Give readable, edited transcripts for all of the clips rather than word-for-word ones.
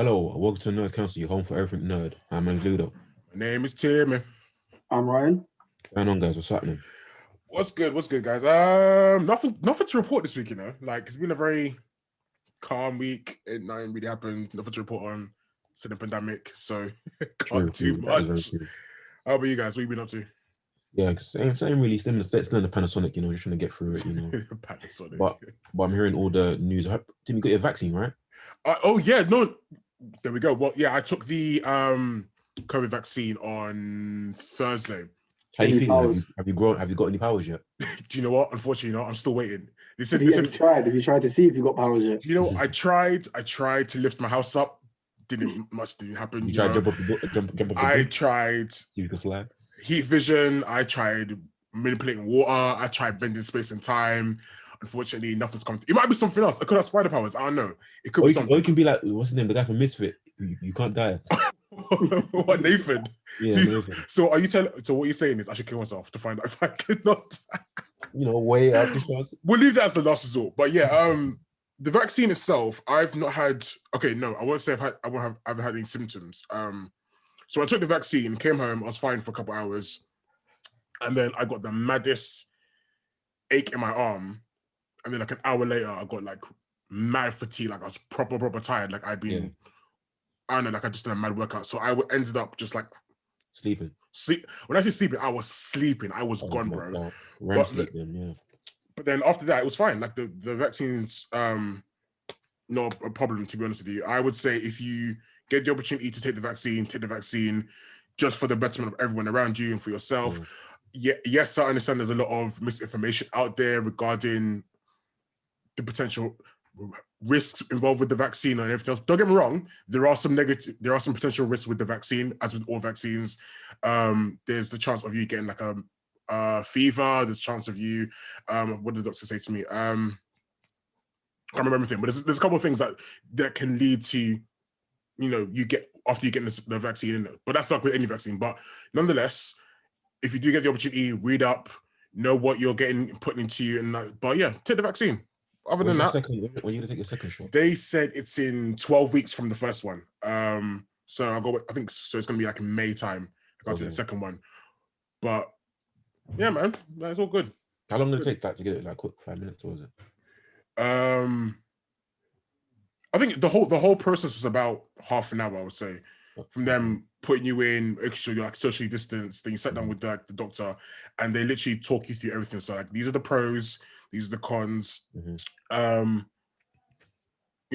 Hello, welcome to Nerd Council, your home for everything nerd. I'm Ludo. My name is Tim. I'm Ryan. What's going on, guys? What's happening? What's good? What's good, guys? Nothing to report this week. Like it's been a very calm week. Nothing really happened. Nothing to report on. It's the pandemic, so can't do much. How about you guys? What have you been up to? Yeah, same really. Still in the Panasonic, just trying to get through it, Panasonic. But I'm hearing all the news. Tim, you got your vaccine, right? Oh yeah, no. There we go. Well, yeah, I took the COVID vaccine on Thursday. How you feeling? Have you got any powers yet? Do you know what? Unfortunately, not. I'm still waiting. Have you tried to see if you got powers yet? You know, I tried to lift my house up. Didn't happen. You tried jump off the I tried. You could fly. Heat vision. I tried manipulating water. I tried bending space and time. Unfortunately, nothing's come. It might be something else. I could have spider powers. I don't know. It could be something. Or it can be like, what's his name? The guy from Misfit. You can't die. What, Nathan? Yeah, Nathan. So are you telling? So what you're saying is I should kill myself to find out if I could not. Way out the shots. We'll leave that as the last resort. But yeah, the vaccine itself, I've not had. Okay, no, I won't say I haven't had any symptoms. So I took the vaccine, came home, I was fine for a couple hours, and then I got the maddest ache in my arm, and then like an hour later, I got like mad fatigue, like I was proper tired, like I'd been. I don't know, like I just did a mad workout. So I ended up just like sleeping. When I say sleeping, I was sleeping. I was gone, bro. But then after that, it was fine. Like the vaccine's not a problem, to be honest with you. I would say if you get the opportunity to take the vaccine just for the betterment of everyone around you and for yourself. Yes, I understand there's a lot of misinformation out there regarding the potential risks involved with the vaccine and everything else. Don't get me wrong, there are some potential risks with the vaccine, as with all vaccines. There's the chance of you getting like a fever, there's a chance of you, what did the doctor say to me? I can't remember everything, but there's a couple of things that can lead to, you get after you get the vaccine, but that's not with any vaccine. But nonetheless, if you do get the opportunity, read up, know what you're getting put into you, but yeah, take the vaccine. Other than that, when are you gonna take your second shot? They said it's in 12 weeks from the first one. So I think so. It's gonna be like in May time. I got to the second one, but yeah, man, that's all good. How long did it take that to get it? Like quick 5 minutes, or was it? I think the whole process was about half an hour. I would say, from them putting you in, making sure you're like socially distanced. Then you sat down with the doctor, and they literally talk you through everything. So like, these are the pros, these are the cons. And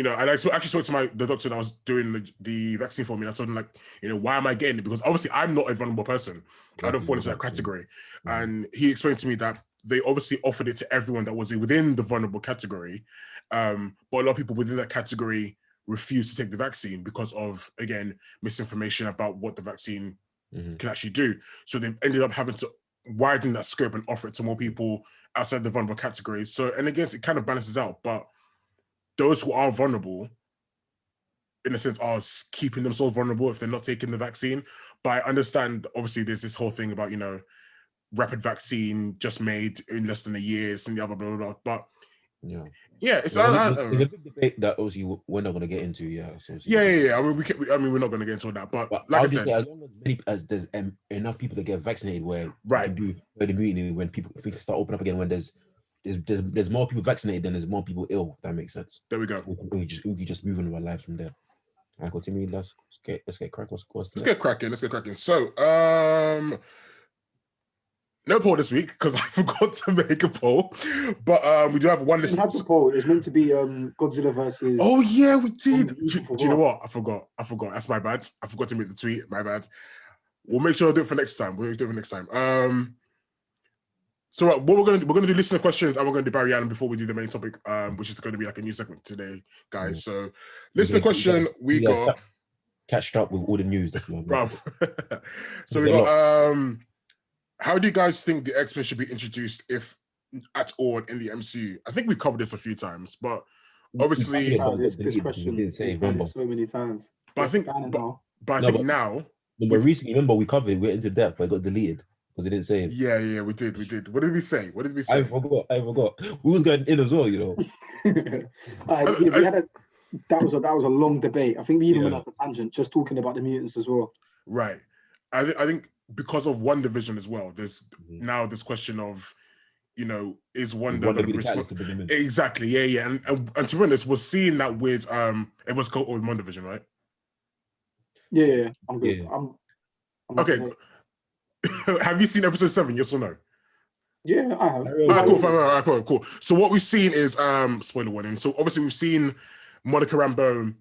I actually spoke to the doctor that was doing the vaccine for me. And I told him, like, why am I getting it? Because obviously I'm not a vulnerable person. I don't fall into that category. And he explained to me that they obviously offered it to everyone that was within the vulnerable category. But a lot of people within that category refused to take the vaccine because of, again, misinformation about what the vaccine can actually do. So they've ended up having to widen that scope and offer it to more people outside the vulnerable category. So, and again, it kind of balances out. But those who are vulnerable, in a sense, are keeping themselves vulnerable if they're not taking the vaccine. But I understand, obviously, there's this whole thing about, rapid vaccine just made in less than a year, and the other blah, blah, blah. But it's a big debate that obviously we're not going to get into. I mean, we're not going to get into that. But like I said, as long as there's enough people that get vaccinated, where right, do herd immunity, when people things start opening up again, when there's more people vaccinated than there's more people ill. If that makes sense. There we go. We can just move on with our lives from there. I continue. Let's get cracking. Let's get cracking. So, no poll this week because I forgot to make a poll, but we do have one list. We had the poll. It's meant to be Godzilla versus. Oh yeah, we did. Do you know what? I forgot. That's my bad. I forgot to make the tweet. My bad. We'll make sure I'll do it for next time. So what we're gonna do listener questions, and we're gonna do Barry Allen before we do the main topic, which is going to be like a new segment today, guys. So listener question, we got catched up with all the news, bruv. So we got how do you guys think the X-Men should be introduced, if at all, in the MCU? I think we covered this a few times, but obviously this question so many times. But I think now. But recently, remember we covered it, we went into depth, but it got deleted. Because they didn't say it. Yeah, we did. What did we say? I forgot. We was going in as well, we had that was a long debate. I think we even went off a tangent just talking about the mutants as well. Right. I think because of WandaVision as well, there's now this question of, you know, is Wanda going to be responsible? Exactly. Yeah. And to be honest, we're seeing that with it was called with WandaVision, right? Yeah. I'm good. Yeah. I'm okay. Have you seen episode 7? Yes or no? Yeah, I have. Cool. So what we've seen is spoiler warning. So obviously we've seen Monica Rambeau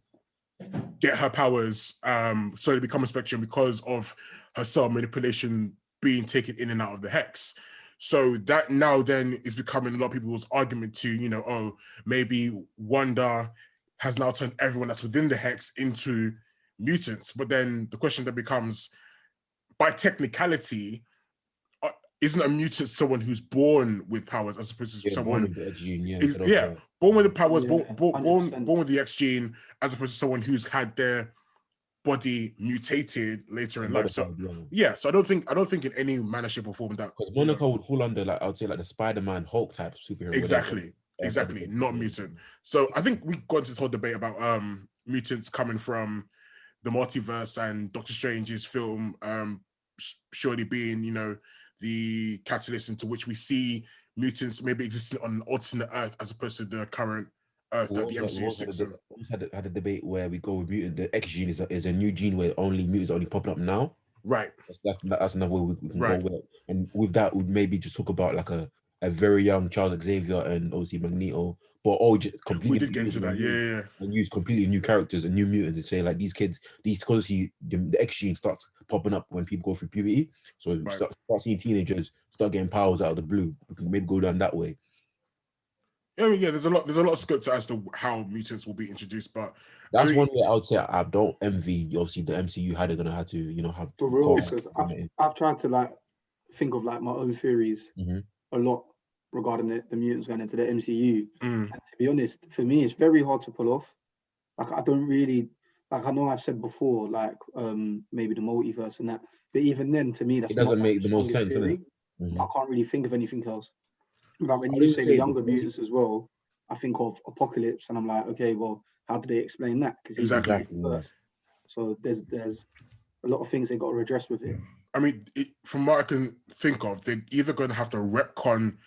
get her powers so they become a Spectrum because of her cell manipulation being taken in and out of the hex. So that now then is becoming a lot of people's argument to, you know, oh, maybe Wanda has now turned everyone that's within the hex into mutants. But then the question that becomes, by technicality, isn't a mutant someone who's born with powers as opposed to someone born with the X gene, born with the powers, born with the X gene, as opposed to someone who's had their body mutated later in life. So so I don't think in any manner, shape, or form that, because Monica would fall under, like, I would say, like the Spider-Man, Hulk type superhero. Exactly, not mutant. So I think we got into this whole debate about mutants coming from the multiverse and Doctor Strange's film surely being, you know, the catalyst into which we see mutants maybe existing on an alternate Earth as opposed to the current Earth that the MCU sits in. We had a debate where we go with mutant. The X gene is a new gene where only mutants are only popping up now. Right. That's another way we can go with it. And with that, we'd maybe just talk about like a very young Charles Xavier and obviously Magneto, but all just completely. We did get into that, and use completely new characters and new mutants and say like these kids, because the X gene starts popping up when people go through puberty. So start seeing teenagers start getting powers out of the blue. We can maybe go down that way. There's a lot of scope as to how mutants will be introduced, but that's one way I would say I don't envy obviously the MCU how they're gonna have to, you know, have for real. Because I've tried to like think of like my own theories a lot regarding the mutants going into the MCU. And to be honest, for me, it's very hard to pull off. Like I don't really, like I know I've said before, like maybe the multiverse and that, but even then, to me, it doesn't make the most sense. I can't really think of anything else. Like when you say the younger mutants as well, I think of Apocalypse, and I'm like, okay, well, how do they explain that? Because exactly. First. So there's a lot of things they got to address with it. I mean, from what I can think of, they're either going to have to retcon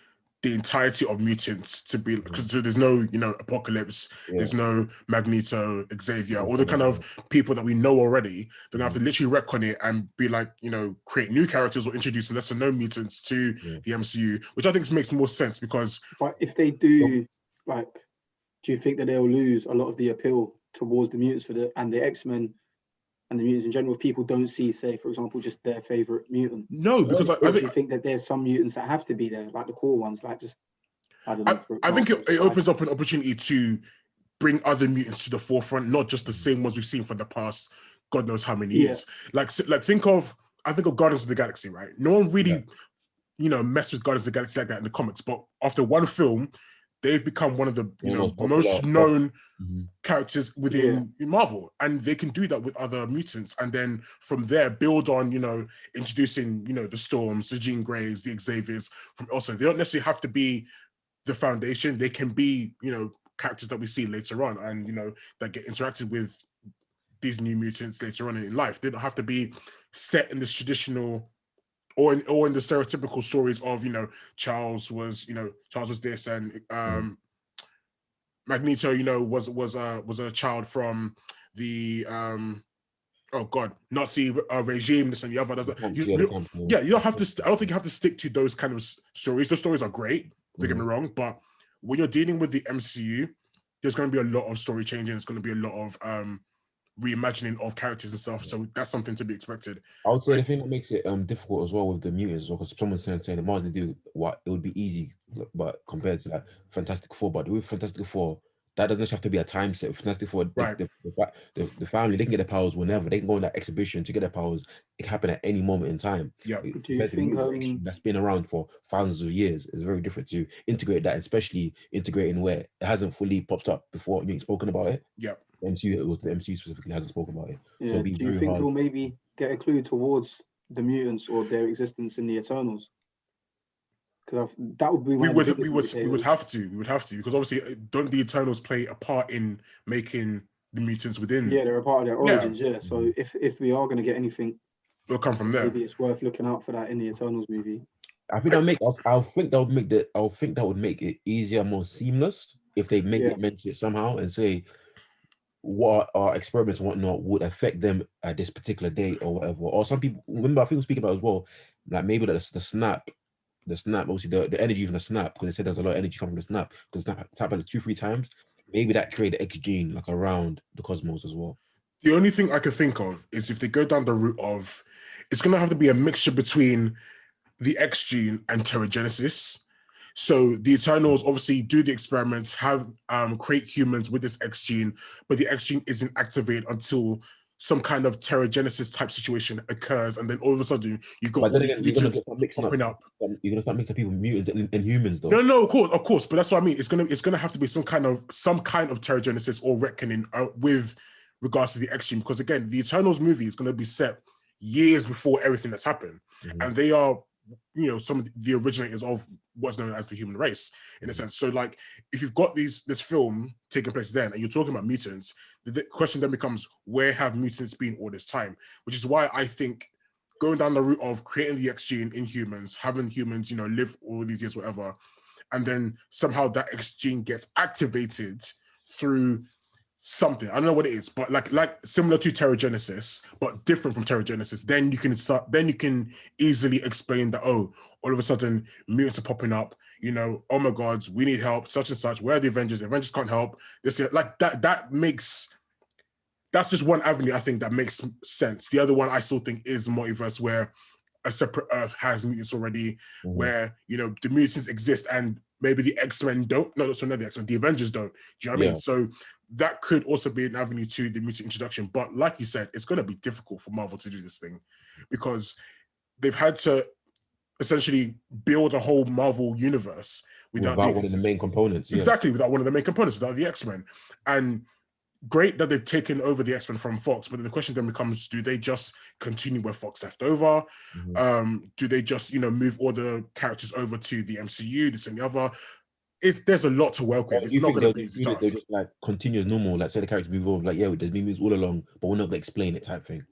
the entirety of mutants to be, because there's no, you know, Apocalypse, there's no Magneto, Xavier, all the kind of people that we know already. They're gonna have to literally retcon it and be like, you know, create new characters or introduce lesser known mutants to the MCU, which I think makes more sense because. But if they do, like, do you think that they'll lose a lot of the appeal towards the mutants and the X-Men and the mutants in general? If people don't see, say, for example, just their favorite mutant. No, because I think that there's some mutants that have to be there, like the core ones, like just I don't know. I think it opens up an opportunity to bring other mutants to the forefront, not just the same ones we've seen for the past God knows how many years. Like I think of Guardians of the Galaxy, right? No one really, you know, messed with Guardians of the Galaxy like that in the comics, but after one film, they've become one of the most known characters within Marvel, and they can do that with other mutants, and then from there build on, you know, introducing, you know, the Storms, the Jean Greys, the Xaviers. From also, they don't necessarily have to be the foundation; they can be, you know, characters that we see later on, and you know, that get interacted with these new mutants later on in life. They don't have to be set in this traditional. Or in the stereotypical stories of, you know, Charles was this, and Magneto, you know, was a child from the Nazi regime, this and the other. You don't have to. I don't think you have to stick to those kind of stories. Those stories are great. Don't get me wrong, but when you're dealing with the MCU, there's going to be a lot of story changing. There's going to be a lot of reimagining of characters and stuff, so that's something to be expected. I would say the thing that makes it difficult as well with the mutants, because someone's saying the more they do, what it would be easy, but compared to like Fantastic Four, but with Fantastic Four, that doesn't have to be a time set. Fantastic Four, the family, they can get their powers whenever. They can go on that exhibition to get their powers. It can happen at any moment in time. Yeah. Do you think that's been around for thousands of years? It's very different to integrate that, especially integrating where it hasn't fully popped up before. You've spoken about it. Yeah. The MCU specifically hasn't spoken about it. Yeah. So do you think we'll maybe get a clue towards the mutants or their existence in the Eternals? Because that would be we would have to because obviously don't the Eternals play a part in making the mutants within? Yeah, they're a part of their origins. Yeah. So if we are going to get anything, it'll come from there. Maybe it's worth looking out for that in the Eternals movie. I think that would make it easier, more seamless if they mention it somehow and say what our experiments and whatnot would affect them at this particular date or whatever. Or some people, remember, I think we speak about as well, like maybe the snap, obviously the energy from the snap, because they said there's a lot of energy coming from the snap, because the snap happened 2-3 times. Maybe that created X gene like around the cosmos as well. The only thing I could think of is if they go down the route of, it's going to have to be a mixture between the X gene and Terrigenesis. So the Eternals obviously do the experiments, create humans with this X gene, but the X gene isn't activated until some kind of Terrigenesis type situation occurs, and then all of a sudden you've got all these mutants popping up. You're gonna start mixing people mutants and humans, though. No, of course, but that's what I mean. It's gonna have to be some kind of Terrigenesis or reckoning with regards to the X gene, because again, the Eternals movie is gonna be set years before everything that's happened, and they are, some of the originators of what's known as the human race, in a sense. So, like, if you've got this film taking place then, and you're talking about mutants, the question then becomes, where have mutants been all this time? Which is why I think going down the route of creating the X gene in humans, having humans, live all these years, whatever, and then somehow that X gene gets activated through something, I don't know what it is, but like similar to Terrigenesis, but different from Terrigenesis, then you can easily explain that, oh, all of a sudden mutants are popping up, oh my god, we need help, such and such, where are the Avengers? The Avengers can't help. That's just one avenue I think that makes sense. The other one I still think is multiverse, where a separate Earth has mutants already, where the mutants exist and maybe the X-Men don't. No, not the X-Men, the Avengers don't. Do you know what I mean? So that could also be an avenue to the mutant introduction. But like you said, it's going to be difficult for Marvel to do this thing, because they've had to essentially build a whole Marvel universe without one of the main components. Exactly, without one of the main components, without the X-Men. And great that they've taken over the X-Men from Fox, but the question then becomes, do they just continue where Fox left over? Do they just, move all the characters over to the MCU, this and the other? There's a lot to work with. It's not going to be easy. They just like continue as normal, like say the characters move over, like there's been moves all along, but we're not going to explain it type thing.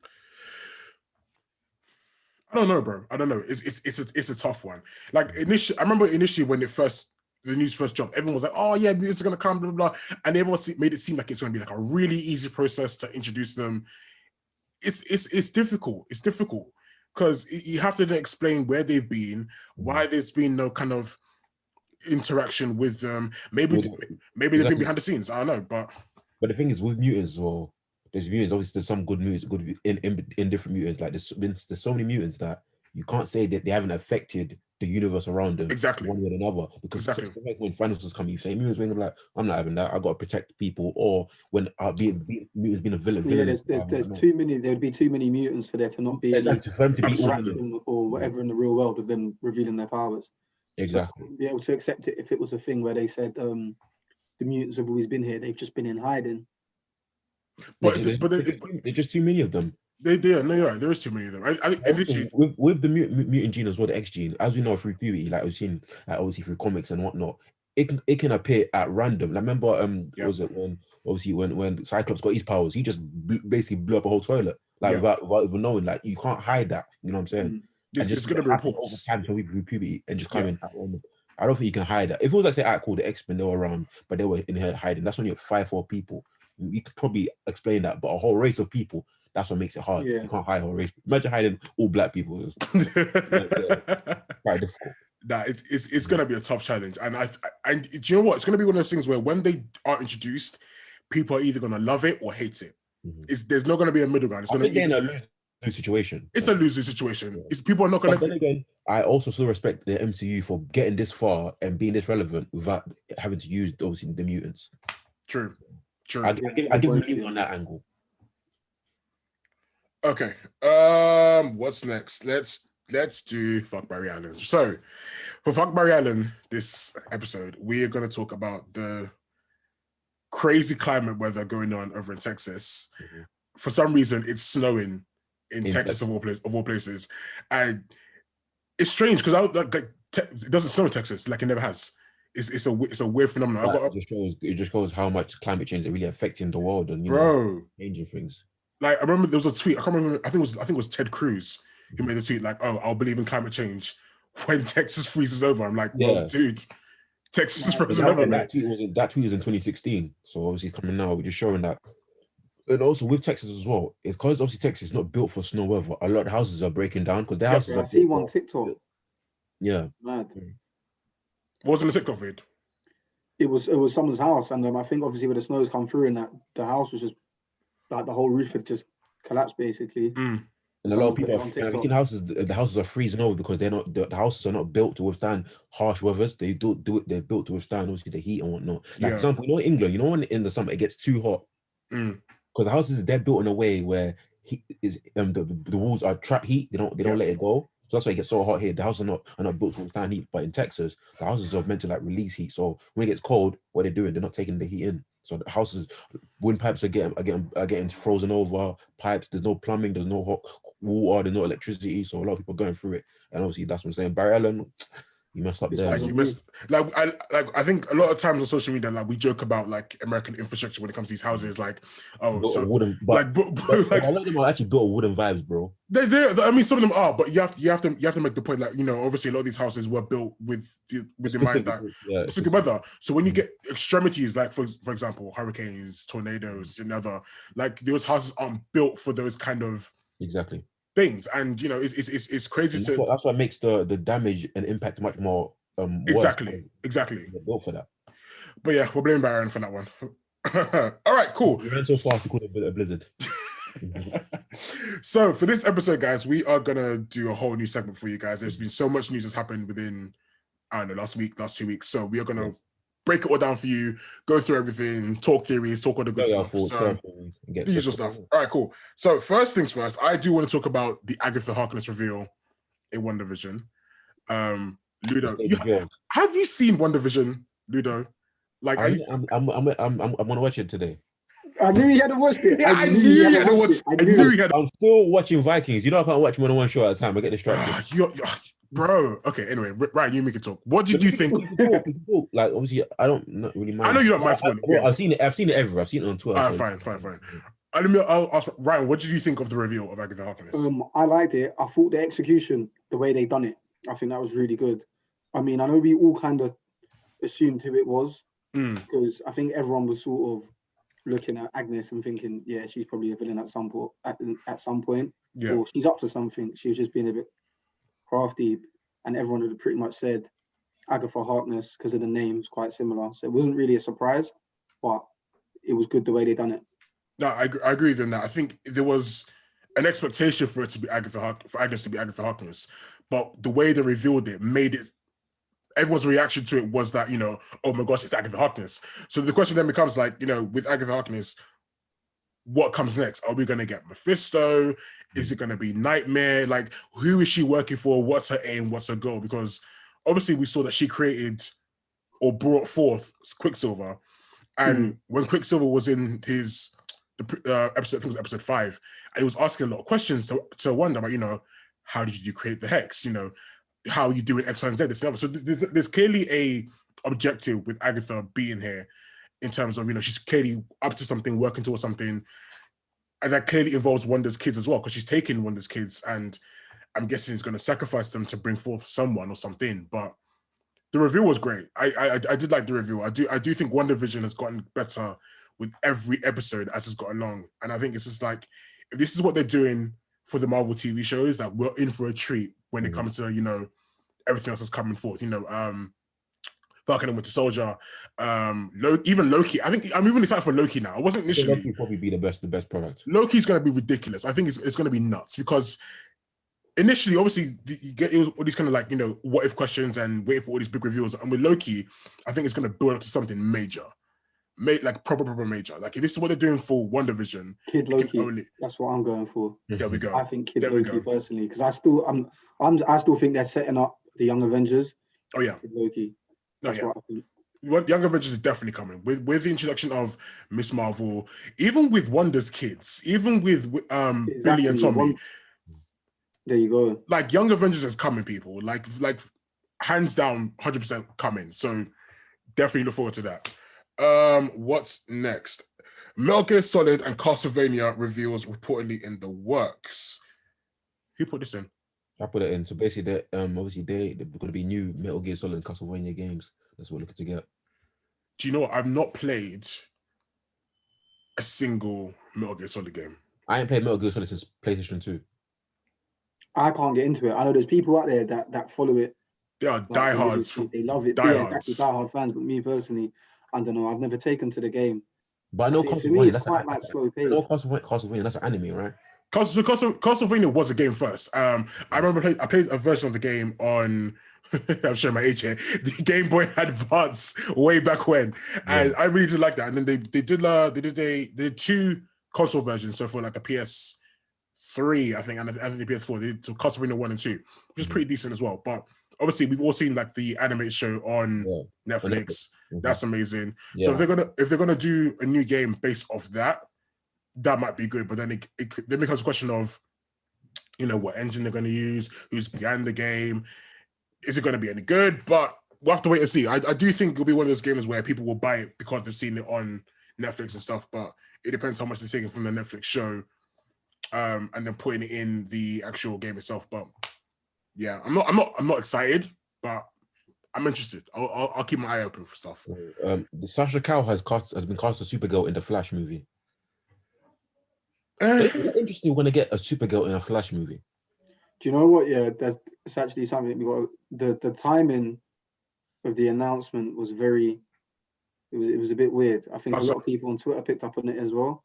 I don't know, bro. I don't know. It's a tough one. Like I remember initially when the news first dropped, everyone was like, oh yeah, mutants are going to come, blah, blah, blah. And everyone made it seem like it's going to be like a really easy process to introduce them. It's difficult. It's difficult because you have to then explain where they've been, why there's been no kind of interaction with them. Maybe they've been behind the scenes. I don't know, but the thing is with mutants, well, there's mutants. Obviously, there's some good mutants, in different mutants. Like there's so many mutants that you can't say that they haven't affected the universe around them one way or another. Because when finals was coming, you say mutants being like, I'm not having that. I got to protect people. Or when mutants being a villain. Yeah, there's too many. There would be too many mutants for there to not be for them to be or whatever in the real world of them revealing their powers. Exactly. So be able to accept it if it was a thing where they said the mutants have always been here. They've just been in hiding. But there's just too many of them. No, you're right. There is too many of them. With the mutant gene as well, the X gene, as we know through puberty, like we've seen, like obviously through comics and whatnot, it can appear at random. Like remember, was it when Cyclops got his powers, he just basically blew up a whole toilet, like without even knowing. Like you can't hide that. You know what I'm saying? It's going to be reports over time through puberty and just coming at random. I don't think you can hide that. If it was like say, cool, the X-Men, they were around, but they were in here hiding. That's only 5-4 people. You could probably explain that, but a whole race of people, that's what makes it hard. You can't hide a whole race. Imagine hiding all black people. It's quite difficult. Nah, it's gonna be a tough challenge. And do you know what? It's gonna be one of those things where when they are introduced, people are either gonna love it or hate it. There's not gonna be a middle ground. It's gonna be a lose situation. It's a losing situation. It's people are not gonna. But then again, I also still respect the MCU for getting this far and being this relevant without having to use obviously the mutants. True. I give them on that angle. Okay. What's next? Let's do Fuck Barry Allen. So for Fuck Barry Allen, this episode, we are going to talk about the crazy climate weather going on over in Texas. For some reason, it's snowing in Texas of all places, and it's strange because it doesn't snow in Texas like it never has. It's a weird phenomenon. It just shows how much climate change is really affecting the world and changing things. Like I remember there was a tweet. I can't remember. I think it was Ted Cruz who made a tweet like, "Oh, I'll believe in climate change when Texas freezes over." I'm like, well, dude, Texas is frozen over. That tweet was in 2016. So obviously coming now, we're just showing that. And also with Texas as well, it's because obviously Texas is not built for snow weather. A lot of houses are breaking down because their houses are. I see one TikTok. Yeah. Mad. What was in the TikTok vid? It was someone's house, and I think obviously when the snow's come through, and that the house was just like the whole roof had just collapsed basically. And a lot of people I've seen houses. The houses are freezing over because they're not. The houses are not built to withstand harsh weathers. They do it. They're built to withstand obviously the heat and whatnot. Like for example, you know, England. You know, when in the summer it gets too hot because the houses they're built in a way where heat is the walls are trap heat. They don't let it go. So that's why it gets so hot here. The houses are not built to withstand heat. But in Texas, the houses are meant to like release heat. So when it gets cold, what they're doing, they're not taking the heat in. So the houses, wind pipes are getting frozen over. Pipes, there's no plumbing, there's no hot water, there's no electricity. So a lot of people are going through it. And obviously that's what I'm saying. Barry Allen, you messed up there. I think a lot of times on social media, like we joke about like American infrastructure when it comes to these houses, like a lot of them are actually built wooden vibes, bro. I mean, some of them are, but you have to make the point that, you know, obviously a lot of these houses were built with in mind that specific weather. So when you get extremities, like for example, hurricanes, tornadoes, and other, like those houses aren't built for those kind of things, and you know it's crazy. That's what makes the damage and impact much more. Exactly. Built for that. But yeah, we're blaming Baron for that one. All right, cool. We ran so fast to call it a blizzard. So for this episode, guys, we are gonna do a whole new segment for you guys. There's been so much news that's happened within, I don't know, last 2 weeks. So we are gonna break it all down for you, go through everything, talk theories, talk all the good stuff. So the usual stuff. All right, cool. So first things first, I do want to talk about the Agatha Harkness reveal in WandaVision. Ludo, have you seen WandaVision, Ludo? Like, I'm gonna watch it today. I knew you hadn't watched it. I knew you hadn't watched it. I'm still watching Vikings. You know, I can't watch more than one show at a time. I get distracted. Bro, okay. Anyway, Ryan, you make it talk. What did you think? Like, obviously, I don't really mind. I know you don't mind spoiling. I've seen it everywhere. I've seen it on Twitter. Fine. I'll ask Ryan. What did you think of the reveal of Agatha Harkness? I liked it. I thought the execution, the way they done it, I think that was really good. I mean, I know we all kind of assumed who it was because I think everyone was sort of looking at Agnes and thinking, yeah, she's probably a villain at some point, or she's up to something. She was just being a bit crafty, and everyone had pretty much said Agatha Harkness because of the names quite similar. So it wasn't really a surprise, but it was good the way they done it. No, I agree with you on that. I think there was an expectation for it to be for Agnes to be Agatha Harkness, but the way they revealed it made it. Everyone's reaction to it was that, you know, oh my gosh, it's Agatha Harkness. So the question then becomes like, you know, with Agatha Harkness, what comes next? Are we going to get Mephisto? Is it going to be Nightmare? Like, who is she working for? What's her aim? What's her goal? Because obviously we saw that she created or brought forth Quicksilver. And when Quicksilver was in the episode, I think it was episode 5, and he was asking a lot of questions to Wanda about, you know, how did you create the Hex? You know, how are you doing X, Y, and Z? This and so there's clearly a objective with Agatha being here in terms of, you know, she's clearly up to something, working towards something. And that clearly involves Wanda's kids as well, because she's taking Wanda's kids and I'm guessing he's going to sacrifice them to bring forth someone or something. But the reveal was great. I did like the reveal. I do think WandaVision has gotten better with every episode as it's got along. And I think it's just like, if this is what they're doing for the Marvel TV shows, that we're in for a treat when it comes to, you know, everything else that's coming forth. You know, Falcon and Winter Soldier, even Loki. I'm even excited for Loki now. I wasn't initially. Loki will probably be the best product. Loki's going to be ridiculous. I think it's going to be nuts because initially, obviously, you get all these kind of like, you know, what if questions and waiting for all these big reveals. And with Loki, I think it's going to build up to something major. Like proper major. Like if this is what they're doing for WandaVision, Kid Loki. That's what I'm going for. There we go. I think Kid Loki personally, because I still think they're setting up the Young Avengers. Oh yeah, Kid Loki. That's what I think. Young Avengers is definitely coming with the introduction of Miss Marvel, even with Wanda's kids, even with Billy and Tommy. There you go. Like Young Avengers is coming, people. Like hands down, 100% coming. So definitely look forward to that. What's next? Metal Gear Solid and Castlevania reveals reportedly in the works. Who put this in? I put it in. So basically, obviously they're going to be new Metal Gear Solid and Castlevania games. That's what we're looking to get. Do you know what? I've not played a single Metal Gear Solid game. I ain't played Metal Gear Solid since PlayStation 2. I can't get into it. I know there's people out there that follow it. They are diehards. They love it. Diehards. Yeah, exactly, diehard fans. But me personally, I don't know. I've never taken to the game. But I know Castlevania, that's quite like slow pace. I know Castlevania, that's an anime, right? Castlevania was a game first. I remember I played a version of the game on, I'm showing my age here, the Game Boy Advance way back when. And I really did like that. And then they did 2 console versions. So for like the PS3, I think, and the PS4, they did Castlevania 1 and 2, which is pretty decent as well. But obviously we've all seen like the animated show on Netflix. That's amazing. Yeah. So if they're gonna do a new game based off that might be good. But then it then becomes a question of, what engine they're gonna use, who's behind the game, is it gonna be any good? But we'll have to wait and see. I do think it'll be one of those games where people will buy it because they've seen it on Netflix and stuff. But it depends how much they're taking from the Netflix show, and then putting it in the actual game itself. But yeah, I'm not excited, but I'm interested. I'll keep my eye open for stuff. The Sasha Cow has been cast as Supergirl in the Flash movie. It's interesting. We're gonna get a Supergirl in a Flash movie. Do you know what? Yeah, it's actually something we got. The timing of the announcement was very. It was a bit weird. I think a lot of people on Twitter picked up on it as well,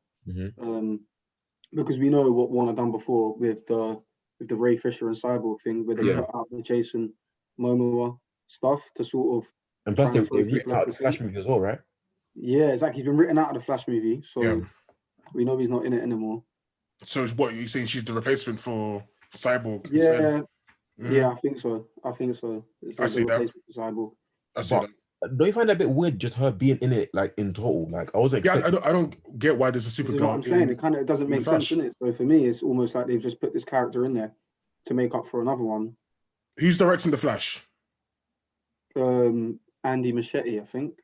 because we know what Warner done before with the Ray Fisher and Cyborg thing, where they cut out the Jason Momoa stuff to sort of. And plus, they've written out the Flash movie as well, right? Yeah, exactly. He's been written out of the Flash movie, so we know he's not in it anymore. So, what you're saying? She's the replacement for Cyborg? Yeah, yeah, I think so. It's I see that. Cyborg. I see that. Don't you find that a bit weird, just her being in it, like in total? Like I wasn't. Yeah, I don't get why there's a Supergirl. What I'm saying, it doesn't make sense, doesn't it? So for me, it's almost like they've just put this character in there to make up for another one. Who's directing the Flash? Andy Machete, I think.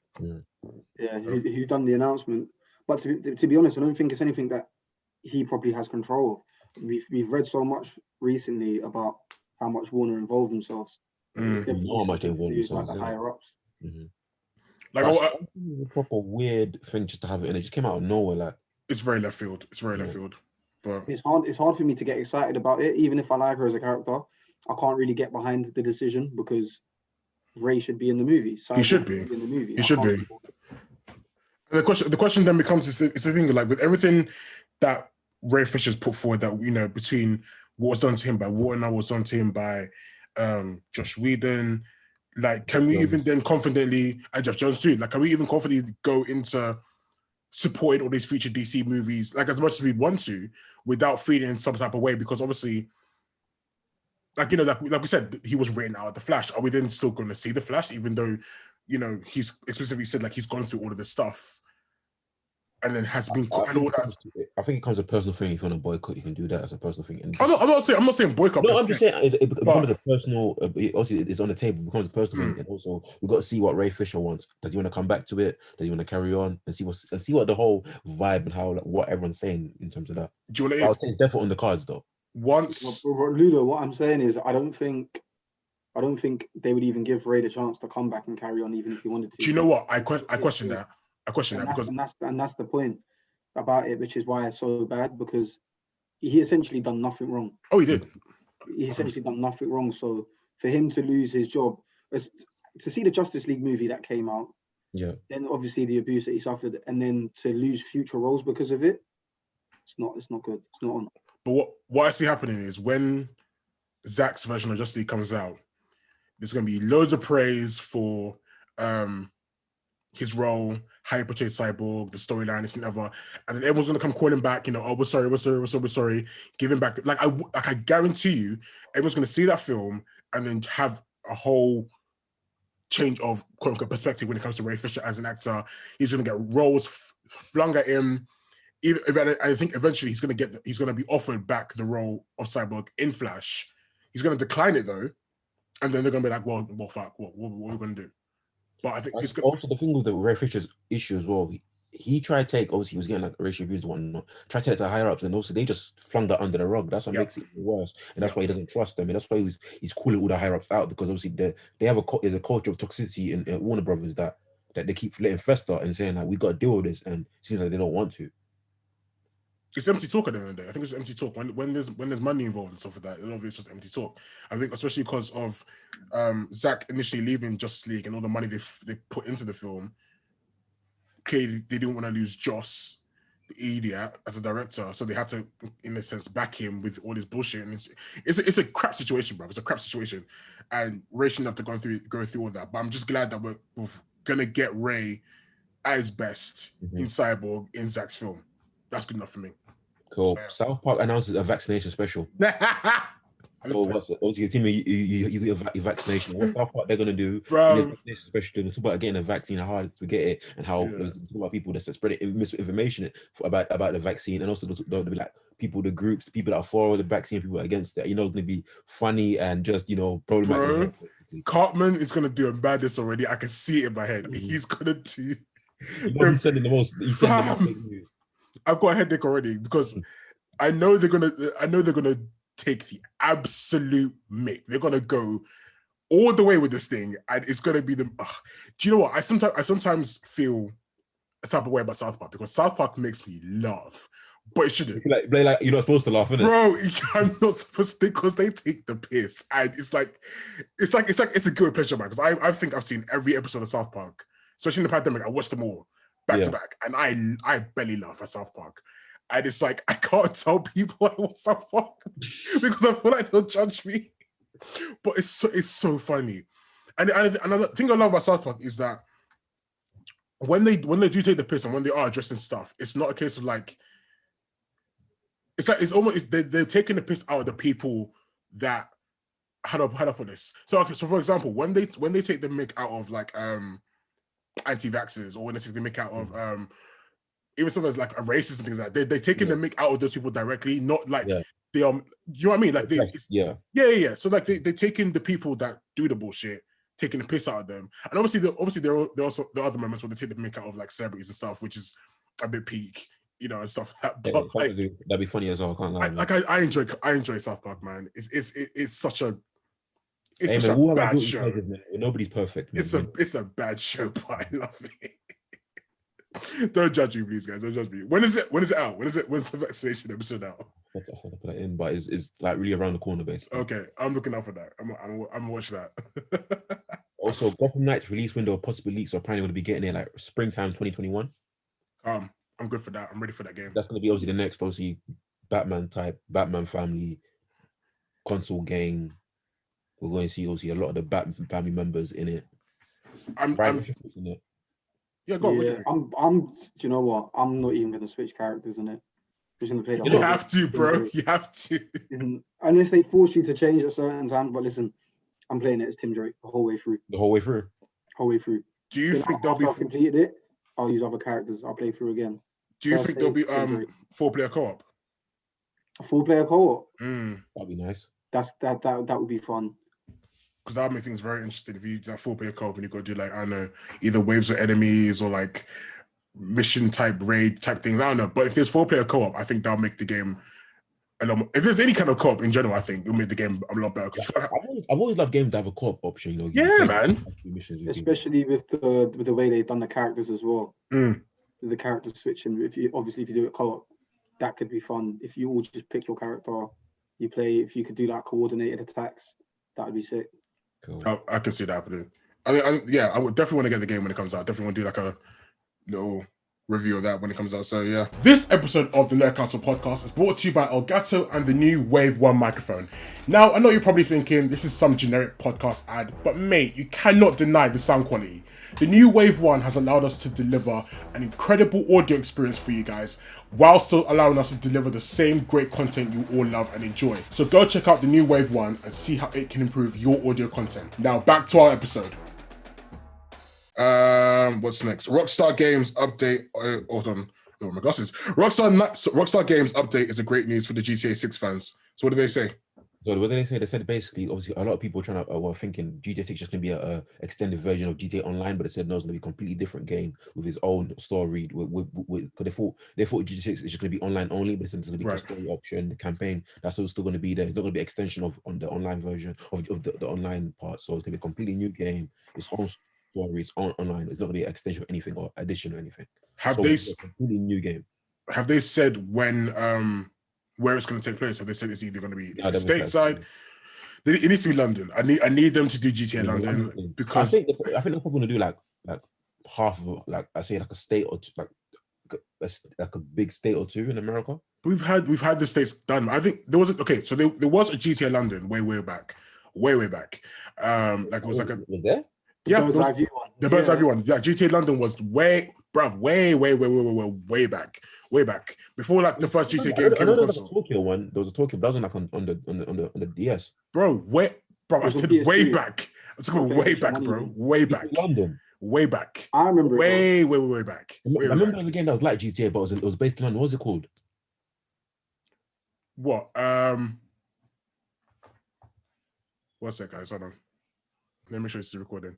Yeah, who done the announcement? But to be honest, I don't think it's anything that he probably has control of. We've read so much recently about how much Warner involved themselves. It's definitely how much they involved themselves, like the higher ups. Like a proper weird thing just to have it, and it just came out of nowhere. Like it's very left field. But it's hard for me to get excited about it, even if I like her as a character. I can't really get behind the decision because Ray should be in the movie. He should be in the movie. He should be. And the question then becomes: it's the thing like with everything that Ray Fisher's put forward, that between what was done to him by Warner, what was done to him by Josh Whedon. Like, can we even then confidently, and Jeff Jones too, like, can we even confidently go into supporting all these future DC movies, like, as much as we want to, without feeling in some type of way? Because obviously, like we said, he was written out of The Flash. Are we then still going to see The Flash, even though, he's explicitly said, like, he's gone through all of this stuff and then has been and all that? I think it becomes a personal thing. If you want to boycott, you can do that as a personal thing. And I'm not saying boycott. No, I'm just saying it becomes a personal. Obviously, it's on the table. It becomes a personal thing, and also we've got to see what Ray Fisher wants. Does he want to come back to it? Does he want to carry on and see what the whole vibe and how what everyone's saying in terms of that? Do you want to? I would say it's definitely on the cards though. Ludo, what I'm saying is, I don't think they would even give Ray the chance to come back and carry on, even if he wanted to. Do you know what? I question that. Because that's the point about it, which is why it's so bad, because he essentially done nothing wrong. Oh, he did. He essentially done nothing wrong. So for him to lose his job, to see the Justice League movie that came out, then obviously the abuse that he suffered, and then to lose future roles because of it, it's not good. It's not on. But what I see happening is when Zack's version of Justice League comes out, there's going to be loads of praise for his role, how he portrayed Cyborg, the storyline, this and ever, and then everyone's gonna come calling back, oh, we're sorry, give him back. Like I guarantee you, everyone's gonna see that film and then have a whole change of quote unquote perspective when it comes to Ray Fisher as an actor. He's gonna get roles flung at him. I think eventually he's gonna be offered back the role of Cyborg in Flash. He's gonna decline it though, And then they're gonna be like, well, fuck, what are we gonna do? But I think it's also the thing with the Ray Fisher's issue as well. He tried to take, obviously he was getting like racial abuse and whatnot, tried to take it to higher ups, and also they just flung that under the rug. That's what makes it worse, and that's why he doesn't trust them, and that's why he's calling all the higher ups out, because obviously they have there's a culture of toxicity in Warner Brothers that they keep letting fester and saying like, we got to deal with this, and it seems like they don't want to. It's empty talk at the end of the day. I think it's empty talk when there's money involved and stuff like that. A lot of it's just empty talk. I think especially because of Zack initially leaving Justice League and all the money they put into the film. Okay, they didn't want to lose Joss, the idiot, as a director, so they had to, in a sense, back him with all this bullshit. And it's a crap situation, bro. It's a crap situation, and Ray shouldn't have to go through all that. But I'm just glad that we're gonna get Ray at his best in Cyborg in Zack's film. That's good enough for me. Cool. So, yeah. South Park announces a vaccination special. Obviously, you get a vaccination. What South Park they're gonna do? Bro. Especially talk about getting a vaccine, how hard to get it, and how talk about people that spread misinformation about the vaccine, and also there'll be like the groups, people that are for the vaccine, people against it. You know, it's gonna be funny and just problematic. Bro, Cartman is gonna do a madness already. I can see it in my head. He's gonna do. He's sending the most. He's sending the most news. I've got a headache already because I know they're gonna take the absolute mick. They're gonna go all the way with this thing, and it's gonna be the. Do you know what? I sometimes feel a type of way about South Park because South Park makes me laugh, but it shouldn't. Like you're not supposed to laugh, innit? Bro, I'm not supposed to, because they take the piss, and it's a good pleasure, man. Because I think I've seen every episode of South Park, especially in the pandemic. I watched them all back to back, and I barely laugh at South Park. And it's like, I can't tell people I watch South Park because I feel like they'll judge me. But it's so funny. And the thing I love about South Park is that when they do take the piss and when they are addressing stuff, it's not a case of like, it's almost they're taking the piss out of the people that how do I put this? So for example, when they take the mick out of like anti-vaxxers, or when they take the mick out of even sometimes like a racist and things like that, they're taking the mick out of those people directly, not like they are. You know what I mean? Like yeah. So like they're taking the people that do the bullshit, taking the piss out of them, and obviously there are other moments where they take the mick out of like celebrities and stuff, which is a bit peak, and stuff like that. But like, that'd be funny as well. I can't lie. I enjoy South Park, man. It's such a bad show. Nobody's perfect. Man. It's a bad show, but I love it. Don't judge me, please, guys. Don't judge me. When is it out? When's the vaccination episode out? I have to put it in, but it's like really around the corner, basically. Okay, I'm looking out for that. I'm gonna watch that. Also, Gothan Knights release window of possible leaks are apparently going to be getting it like springtime 2021. I'm good for that. I'm ready for that game. That's going to be obviously the next, Batman family console game. We're going to see obviously a lot of the Batman family members in it. Yeah, go on. Do you know what? I'm not even going to switch characters in it. I'm just going to play the You have to, bro. You have to. Unless they force you to change at certain times. But listen, I'm playing it as Tim Drake the whole way through. Whole way through. Do you think they'll be... After I've completed it, I'll use other characters. I'll play through again. Do you think there'll be 4-player co-op? A 4-player co-op? That'd be nice. That would be fun. Because that would make things very interesting if you do that 4-player co-op and you go do like, I don't know, either waves of enemies or like mission type raid type things. I don't know. But if there's 4-player co-op, I think that'll make the game a lot more. If there's any kind of co-op in general, I think it'll make the game a lot better. I've always loved games that have a co-op option, Yeah, man. Especially with the way they've done the characters as well. With the character switching, if you do it co-op, that could be fun. If you all just pick your character, you play. If you could do like coordinated attacks, that would be sick. Cool. I can see that happening. I would definitely want to get the game when it comes out. Definitely want to do like a little review of that when it comes out. So yeah. This episode of the Nerd Council podcast is brought to you by Agatha and the new Wave 1 microphone. Now, I know you're probably thinking this is some generic podcast ad, but mate, you cannot deny the sound quality. The new Wave 1 has allowed us to deliver an incredible audio experience for you guys, while still allowing us to deliver the same great content you all love and enjoy. So go check out the new Wave 1 and see how it can improve your audio content. Now back to our episode. What's next? Rockstar Games update. Hold on. Oh, my glasses. Rockstar Games update is a great news for the GTA 6 fans. So what do they say? So what did they say? They said basically, obviously, a lot of people were thinking GTA 6 just gonna be a extended version of GTA Online, but they said no, it's gonna be a completely different game with its own story. Because they thought GTA 6 is just gonna be online only, but it's gonna be a story option, the campaign. That's still gonna be there. It's not gonna be extension on the online version of the online part. So it's gonna be a completely new game, its own story, its own online. It's not gonna be an extension of anything or addition or anything. It's a completely new game. Have they said when where it's going to take place? Have they said it's either going to be stateside? It needs to be London. I need them to do GTA London because I think they're probably going to do like half of like I say like a state or two, like a big state or two in America. We've had the states done. I think there was so there was a GTA London way back. Like it was like a was there? Yeah, the Bird's Eye View one. Yeah, GTA London was way back. Way back. Before like the first GTA game came out. There was a Tokyo one. There was a Tokyo, but that was like on the DS. Bro, I said way back. I'm talking about way back, bro. Way back. London. Way back. I remember way back. I remember there was a game that was like GTA, but it was based in London. What was it called? What? One sec, guys. Hold on. Let me show you the recording.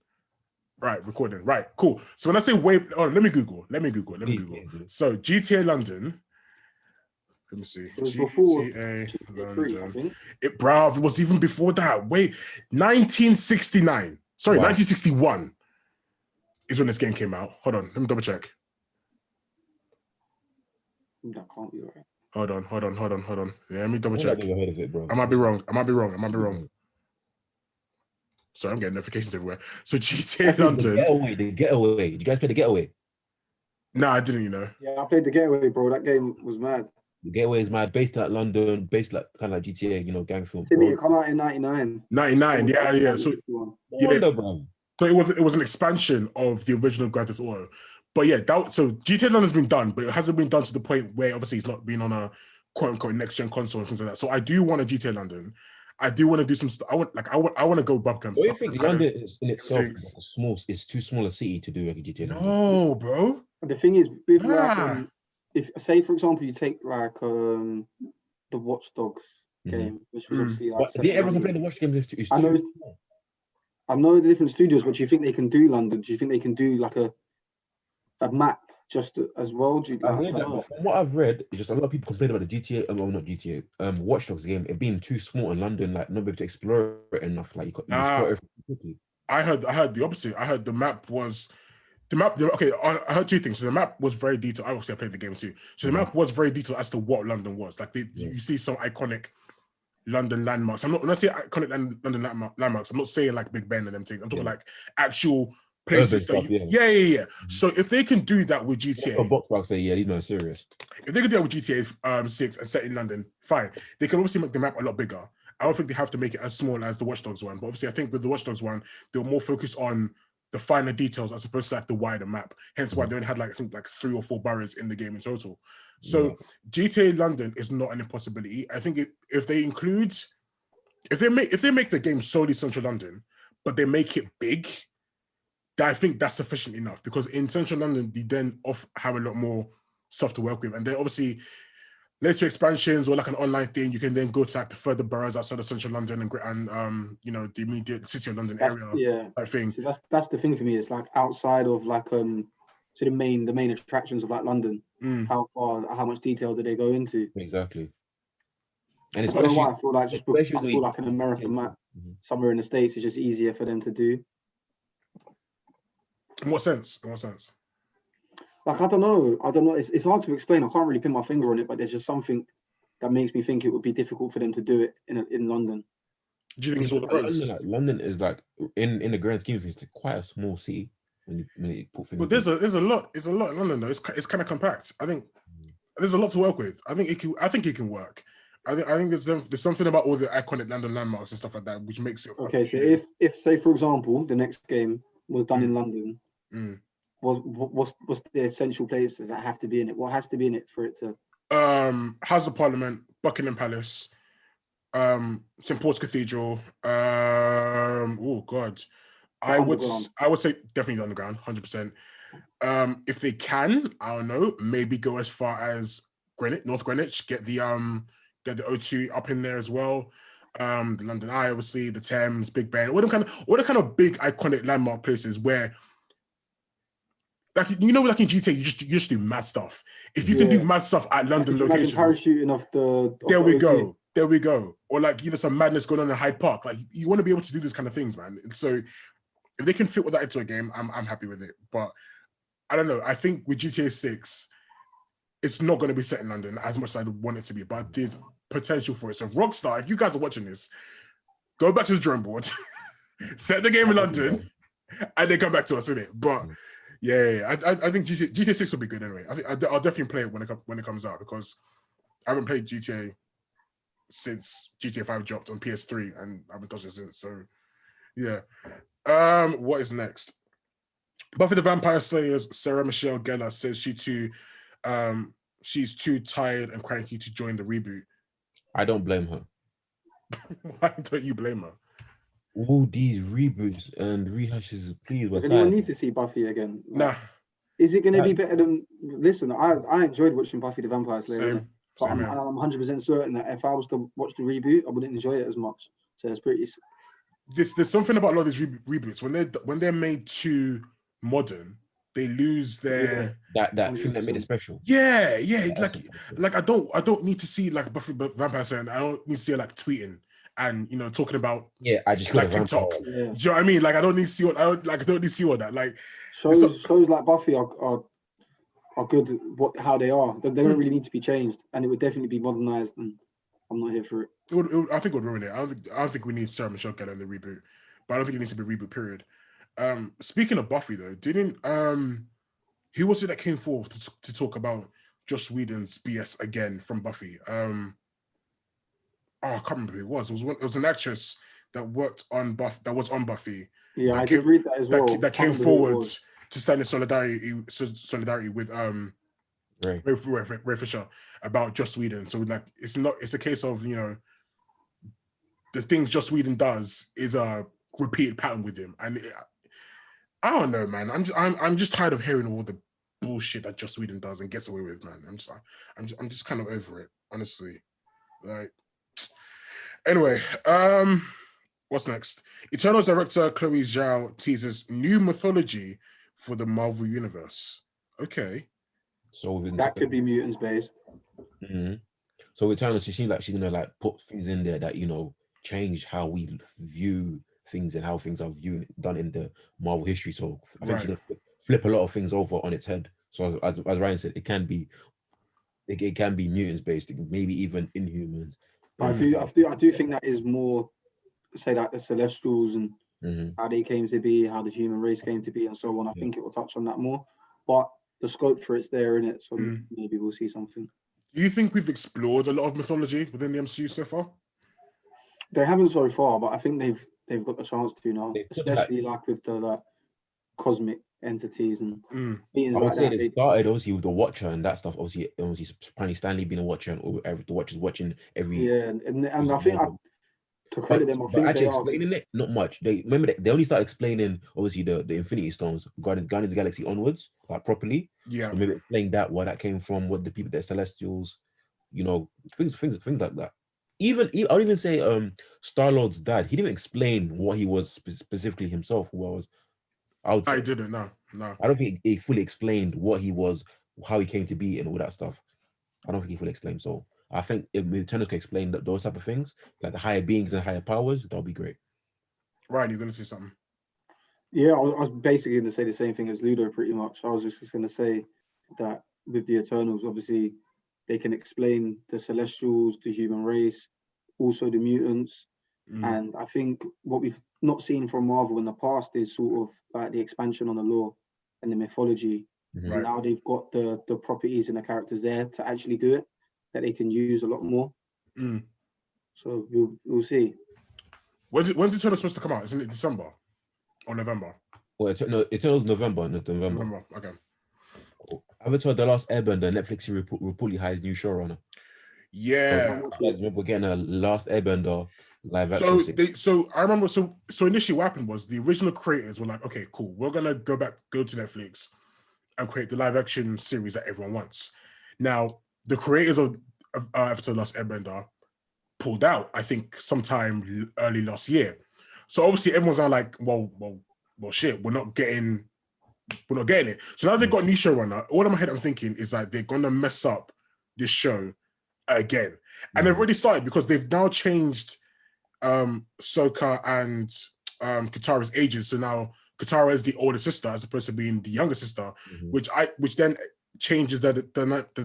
Right, recording. Right, cool. So when I say let me Google. So GTA London. Let me see. It was GTA London. It was even before that. Wait, 1969. Sorry, 1961 is when this game came out. Hold on, let me double check. That can't be right. Hold on. Yeah, let me double check. I've never heard of it, bro. I might be wrong. Sorry, I'm getting notifications everywhere. So GTA London. The Getaway. Did you guys play The Getaway? No, I didn't, Yeah, I played The Getaway, bro. That game was mad. The Getaway is mad, based at London, based like kind of like GTA, gang film. It come out in 99. 99, yeah. So bro. So it was an expansion of the original Grand Theft Auto. But yeah, so GTA London's been done, but it hasn't been done to the point where obviously it's not been on a quote unquote next gen console and things like that. So I do want a GTA London. I do want to do some stuff. I want to go Bubblegum. Do you think London is in itself is too small a city to do like a GTA? No, bro. The thing is, with like, if say for example you take like the Watch Dogs game, which was obviously like. But did everyone play the Watch games? I know the different studios, but do you think they can do London? Do you think they can do like a map just as well? From what I've read, it's just a lot of people complain about the GTA, not GTA, Watch Dogs game, it being too small in London, like not be able to explore it enough. Like you explore everything quickly. I heard the opposite. I heard the map. Okay, I heard two things. So the map was very detailed. Obviously, I played the game too. So the map was very detailed as to what London was. Like you see some iconic London landmarks. When I say iconic London landmarks, I'm not saying like Big Ben and them things. I'm talking like actual places. Yeah. So if they can do that with GTA, Box say, yeah, these men are serious. If they can do that with GTA 6 and set in London, fine. They can obviously make the map a lot bigger. I don't think they have to make it as small as the Watch Dogs one. But obviously, I think with the Watch Dogs one, they were more focused on the finer details as opposed to like the wider map. Hence why they only had like I think like 3 or 4 boroughs in the game in total. So GTA London is not an impossibility. I think if they make the game solely Central London, but they make it big, I think that's sufficient enough, because in Central London you then have a lot more stuff to work with, and then obviously later expansions or like an online thing, you can then go to like the further boroughs outside of Central London and the immediate City of London area. Yeah, I think that's the thing for me. It's like outside of like so the main attractions of like London. How much detail do they go into? Exactly. And I don't know why I feel like an American map somewhere in the States is just easier for them to do. In what sense? Like I don't know. It's hard to explain. I can't really pin my finger on it, but there's just something that makes me think it would be difficult for them to do it in London. Do you think it's all the roads? London is like in the grand scheme of things, it's quite a small city when you put things. But there's a lot in London though. It's kind of compact. I think there's a lot to work with. I think it can work. I think there's something about all the iconic London landmarks and stuff like that which makes it. Okay, so if say for example the next game was done in London. What's the essential places that have to be in it? What has to be in it for it to? House of Parliament, Buckingham Palace, St Paul's Cathedral. Oh God, I would say definitely the underground, 100%. If they can, I don't know, maybe go as far as North Greenwich, get the O2 up in there as well. the London Eye, obviously, the Thames, Big Ben, all the kind of big iconic landmark places where, like, you know, like in GTA, you just do mad stuff. If you can do mad stuff at London locations, parachuting off the. There we go. Or like, you know, some madness going on in Hyde Park. Like, you want to be able to do these kind of things, man. So if they can fit with that into a game, I'm happy with it. But I don't know. I think with GTA 6, it's not going to be set in London as much as I want it to be, but there's potential for it. So Rockstar, if you guys are watching this, go back to the drawing board, set the game in London, and then come back to us, innit? But yeah, I think GTA 6 will be good anyway. I think I'll definitely play it when it comes out, because I haven't played GTA since GTA 5 dropped on PS3, and I haven't touched it since. So yeah. What is next? Buffy the Vampire Slayer's Sarah Michelle Gellar says she's too tired and cranky to join the reboot. I don't blame her. Why don't you blame her? All these reboots and rehashes, please. Does anyone need to see Buffy again? Nah. Is it going to be better than? Listen, I enjoyed watching Buffy the Vampire Slayer. But I'm 100% certain that if I was to watch the reboot, I wouldn't enjoy it as much. So it's pretty. There's something about a lot of these reboots when they're made too modern, they lose their that thing that made it special. Yeah. Like I don't need to see like Buffy Vampire Slayer. I don't need to see her like tweeting and, you know, talking about I just like TikTok. Do you know what I mean? Like I don't need to see I don't need to see all that. Like shows like Buffy are good how they are. They don't really need to be changed, and it would definitely be modernized, and I'm not here for it. I think it would ruin it. I don't think we need Sarah Michelle Gellar in the reboot, but I don't think it needs to be a reboot, period. Speaking of Buffy though, didn't who was it that came forward to talk about Joss Whedon's BS again from Buffy? I can't remember who it was. It was an actress that worked on Buffy. Yeah, I did read that as well. That came forward to stand in solidarity with Ray Fisher about Joss Whedon. So like it's a case of, you know, the things Joss Whedon does is a repeated pattern with him, and I don't know, man. I'm just tired of hearing all the bullshit that Joss Whedon does and gets away with, man. I'm just kind of over it, honestly. Like, anyway, what's next? Eternals director Chloe Zhao teases new mythology for the Marvel Universe. Okay, so that could be mutants based. Mm-hmm. So Eternals, she seems like she's gonna like put things in there that, you know, change how we view things and how things are done in the Marvel history. So I think she's gonna flip a lot of things over on its head. So as Ryan said, it can be mutants based, maybe even Inhumans. I do think that is more, say, like the Celestials and how they came to be, how the human race came to be, and so on. I think it will touch on that more, but the scope for it's there, in it. So maybe we'll see something. Do you think we've explored a lot of mythology within the MCU so far? They haven't so far, but I think they've got the chance to now, especially like with the cosmic entities and beings. I would say they started obviously with the Watcher and that stuff. Obviously apparently Stanley being a Watcher and the Watcher's watching every. Yeah, and I think to credit them, I think actually explaining it not much. They only start explaining obviously the Infinity Stones, Guardians of the Galaxy onwards, like properly. Yeah, so maybe explain that, where that came from, what the people, the Celestials, you know, things like that. Even I would even say Star-Lord's dad, he didn't explain what he was specifically himself. I didn't. No. I don't think he fully explained what he was, how he came to be, and all that stuff. I don't think he fully explained. So I think if Eternals can explain those type of things, like the higher beings and higher powers, that'll be great. Ryan, you're gonna say something? Yeah, I was basically going to say the same thing as Ludo, pretty much. I was just going to say that with the Eternals, obviously, they can explain the Celestials, the human race, also the mutants. And I think what we've not seen from Marvel in the past is sort of like the expansion on the lore and the mythology. And now they've got the properties and the characters there to actually do it, that they can use a lot more. So we'll see. When's Eternals supposed to come out? Isn't it December or November? Well, Eternals November. Okay. Avatar: The Last Airbender, Netflix reportedly hires new showrunner. Yeah. We're getting a Last Airbender live action. So I remember. So initially, what happened was the original creators were like, "Okay, cool. We're gonna go to Netflix and create the live action series that everyone wants." Now, the creators of Avatar: The Last Airbender pulled out, I think, sometime early last year. So obviously everyone's now like, well, shit, we're not getting it. So now they've got a new showrunner. All in my head I'm thinking is like they're gonna mess up this show again. And they've already started because they've now changed Soka and Katara's ages. So now Katara is the older sister as opposed to being the younger sister, which then changes the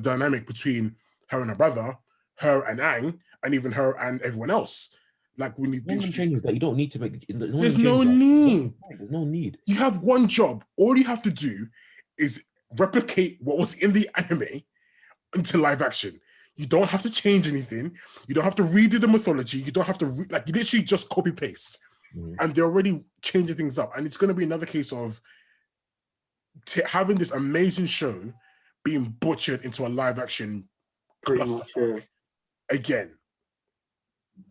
dynamic between her and her brother, her and Aang, and even her and everyone else. Like when you changes that you don't need to make. There's no need. There's no need. You have one job. All you have to do is replicate what was in the anime into live action. You don't have to change anything. You don't have to redo the mythology. You don't have to you literally just copy paste. And they're already changing things up. And it's going to be another case of having this amazing show being butchered into a live action again.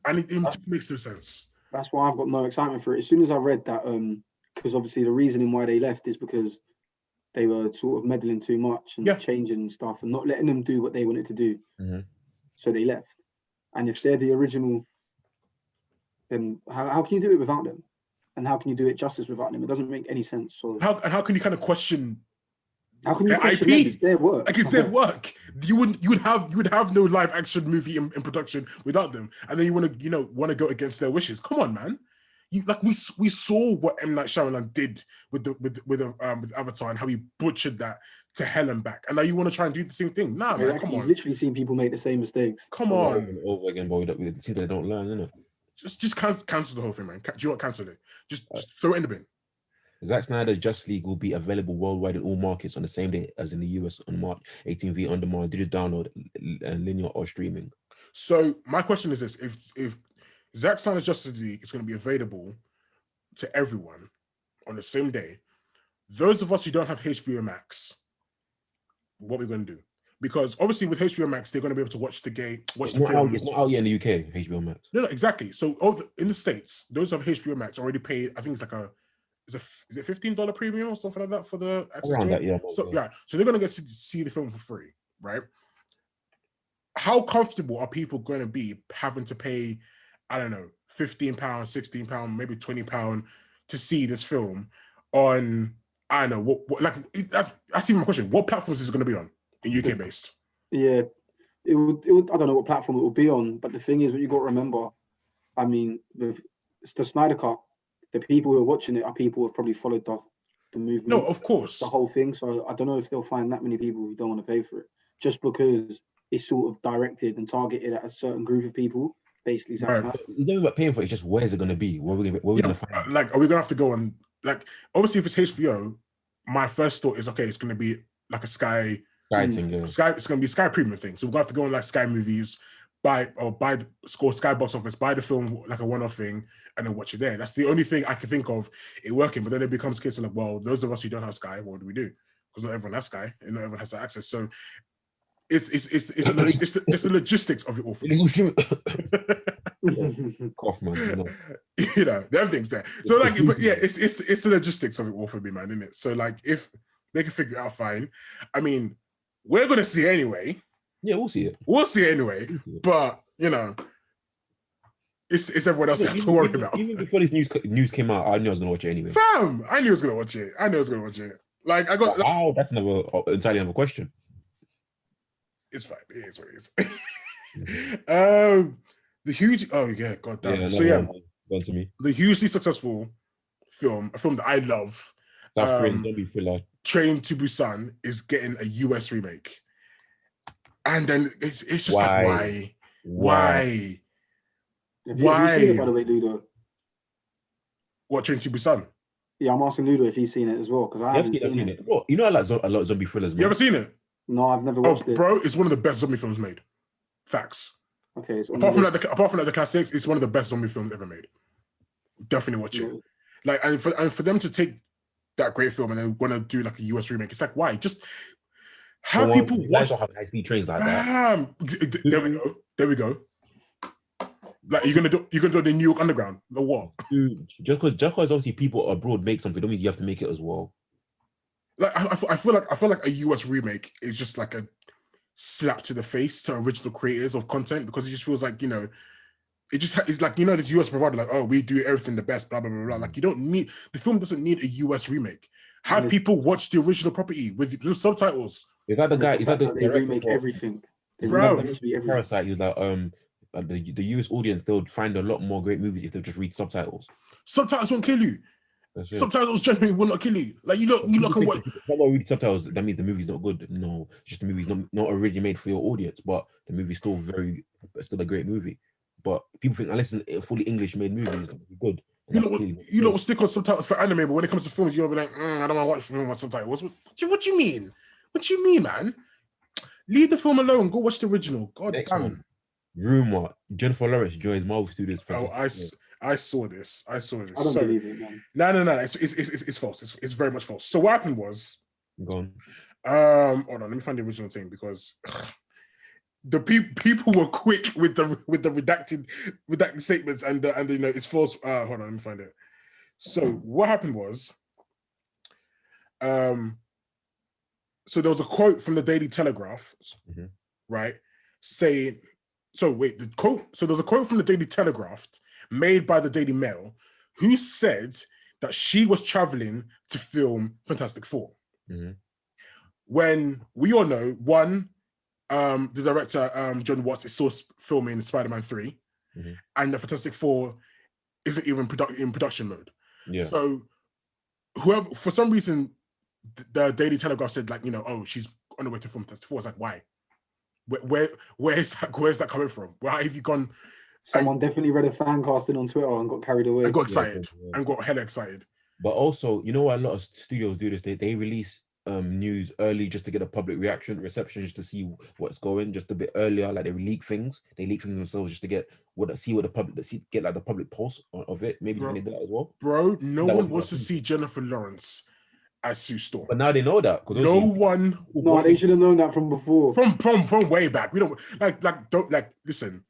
And it makes no sense. That's why I've got no excitement for it. As soon as I read that, because obviously the reasoning why they left is because they were sort of meddling too much and changing stuff and not letting them do what they wanted to do. So they left. And if they're the original, then how can you do it without them? And how can you do it justice without them? It doesn't make any sense. So how can you kind of question? How can you question IP? them? It's their work. Like it's their work. You would have no live action movie in production without them, and then you want to go against their wishes. Come on, man. We saw what M. Night Shyamalan did with Avatar and how he butchered that to hell and back, and now you want to try and do the same thing. Nah, man, come on. You've literally seen people make the same mistakes. Come on, over and over again, but we see they don't learn, innit? Just cancel the whole thing, man. Do you want to cancel it? Just throw it in the bin. Zack Snyder's Justice League will be available worldwide in all markets on the same day as in the US on March 18th via on demand, digital download, linear or streaming. So my question is this: if Zack Snyder's Justice League is going to be available to everyone on the same day, those of us who don't have HBO Max, what are we going to do? Because obviously with HBO Max, they're going to be able to watch the film. It's not out yet in the UK, HBO Max. No, exactly. So in the States, those who have HBO Max already paid, I think it's like is it $15 premium or something like that for the access around to that, it? yeah. So so they're going to get to see the film for free, right? How comfortable are people going to be having to pay, I don't know, £15, £16, maybe £20 to see this film on, I don't know, that's even my question. What platforms is it going to be on in UK based? Yeah, it would, I don't know what platform it will be on, but the thing is, what you got to remember, I mean, it's the Snyder Cut. The people who are watching it are people who have probably followed the movement. No, of course. The whole thing. So I don't know if they'll find that many people who don't want to pay for it, just because it's sort of directed and targeted at a certain group of people. Basically, It's not even about paying for it. It's just where is it going to be? Where are we going to find? Like, are we going to have to go on? Like, obviously, if it's HBO, my first thought is, okay, it's going to be like a Sky thing. Yeah. It's going to be Sky Premium thing. So we're going to have to go on like Sky Movies, score Sky Box Office, buy the film like a one-off thing, and then watch it there. That's the only thing I can think of it working. But then it becomes a case of like, well, those of us who don't have Sky, what do we do? Because not everyone has Sky and not everyone has that access. So it's the logistics of it all for me. Cough, man. The everything's there. So like, but yeah, it's the logistics of it all for me, man, isn't it? So like, if they can figure it out, fine. I mean, we're gonna see it anyway. Yeah, we'll see it. We'll see it anyway. But it's everyone else I have to worry about. Even before this news came out, I knew I was gonna watch it anyway. Fam, I knew I was gonna watch it. Like I got. Wow, that's entirely another question. It's fine. It is what it is. The huge. Oh yeah, god damn. Yeah, so yeah, go to me. The hugely successful film, a film that I love, South Korean zombie thriller, Train to Busan, is getting a US remake. And then it's just Have you seen it, by the way, Ludo? What, Train to Busan? Yeah, I'm asking Ludo if he's seen it as well, because I haven't seen it. Well, I like a lot of zombie thrillers. Man. You ever seen it? No, I've never watched it. Bro, it's one of the best zombie films made. Facts. Okay. Apart from the classics, it's one of the best zombie films ever made. Definitely watch it. Like, and for them to take that great film and then want to do like a US remake, it's like, why? Just have people watch. Have high-speed trains like that. There we go. Like, you're gonna do the New York Underground or what? Dude, just because obviously people abroad make something, don't mean you have to make it as well. Like, I feel like a US remake is just like a slap to the face to original creators of content, because it just feels like, It just it's like, you know, this US provider, like, oh, we do everything the best, blah blah blah blah. Like, you don't need the film doesn't need a US remake. Have people watch the original property with subtitles. Is that the guy? Is that the they remake everything? Bro, Parasite. He's like the US audience, they would find a lot more great movies if they just read subtitles. Subtitles won't kill you. Subtitles generally will not kill you. Like you look can watch. Not read subtitles. That means the movie's not good. No, just the movie's not originally made for your audience, but the movie's still still a great movie. But people think unless it's a fully English made movie, it's not good. You don't stick on subtitles for anime, but when it comes to films, you'll be like, I don't want to watch film with subtitles. What do you mean? What do you mean, man? Leave the film alone. Go watch the original. God damn. Rumor: Jennifer Lawrence joins Marvel Studios. I saw this. I don't believe it, man. No. It's false. It's very much false. So what happened was, go on. Hold on. Let me find the original thing because the people were quick with the redacted statements and you know it's false. Hold on. Let me find it. So what happened was, so there was a quote from the Daily Telegraph, right, saying. So wait, the quote. So there's a quote from the Daily Telegraph made by the Daily Mail, who said that she was traveling to film Fantastic Four. When we all know, one, the director John Watts is still filming Spider-Man 3, and the Fantastic Four isn't even in production mode. Yeah. So whoever, for some reason, the Daily Telegraph said like, you know, oh, she's on the way to film Fantastic Four. I was like, why? Where's that coming from? Why have you gone? Someone definitely read a fan casting on Twitter and got carried away. And got excited. And got hella excited. But also, you know what? A lot of studios do this. They release news early just to get a public reception, just to see what's going, just a bit earlier. Like they leak things. They leak things themselves just to get get like the public pulse of it. Maybe they did that as well. Bro, no one wants to see Jennifer Lawrence as Sue Storm. But now they know that. No one. No, they should have known that from before. From way back. We don't listen.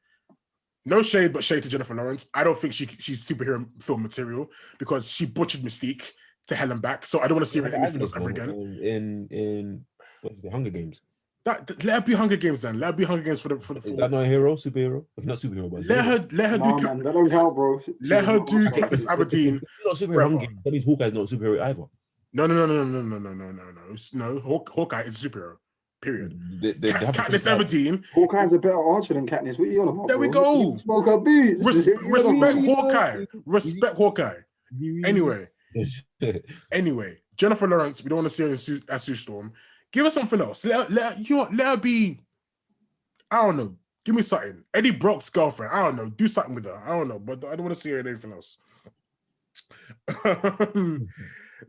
No shade, but shade to Jennifer Lawrence. I don't think she's superhero film material because she butchered Mystique to hell and back. So I don't want to see her in anything else ever again. In what's the Hunger Games? Let her be Hunger Games then. Let her be Hunger Games for the Is that not a superhero? Not superhero, but let her do. Man, that don't count, bro. Let her do Katniss Everdeen. Not superhero Hunger Games. That means Hawkeye's not a superhero either. No. Hawkeye is a superhero. Period. Katniss Everdeen. Hawkeye's a better archer than Katniss. What are you on about? There we go. Smoke up boots. Respect Hawkeye. Respect Hawkeye. Anyway, Jennifer Lawrence. We don't want to see her as Sue Storm. Give her something else. Let her be. I don't know. Give me something. Eddie Brock's girlfriend. I don't know. Do something with her. I don't know, but I don't want to see her in anything else.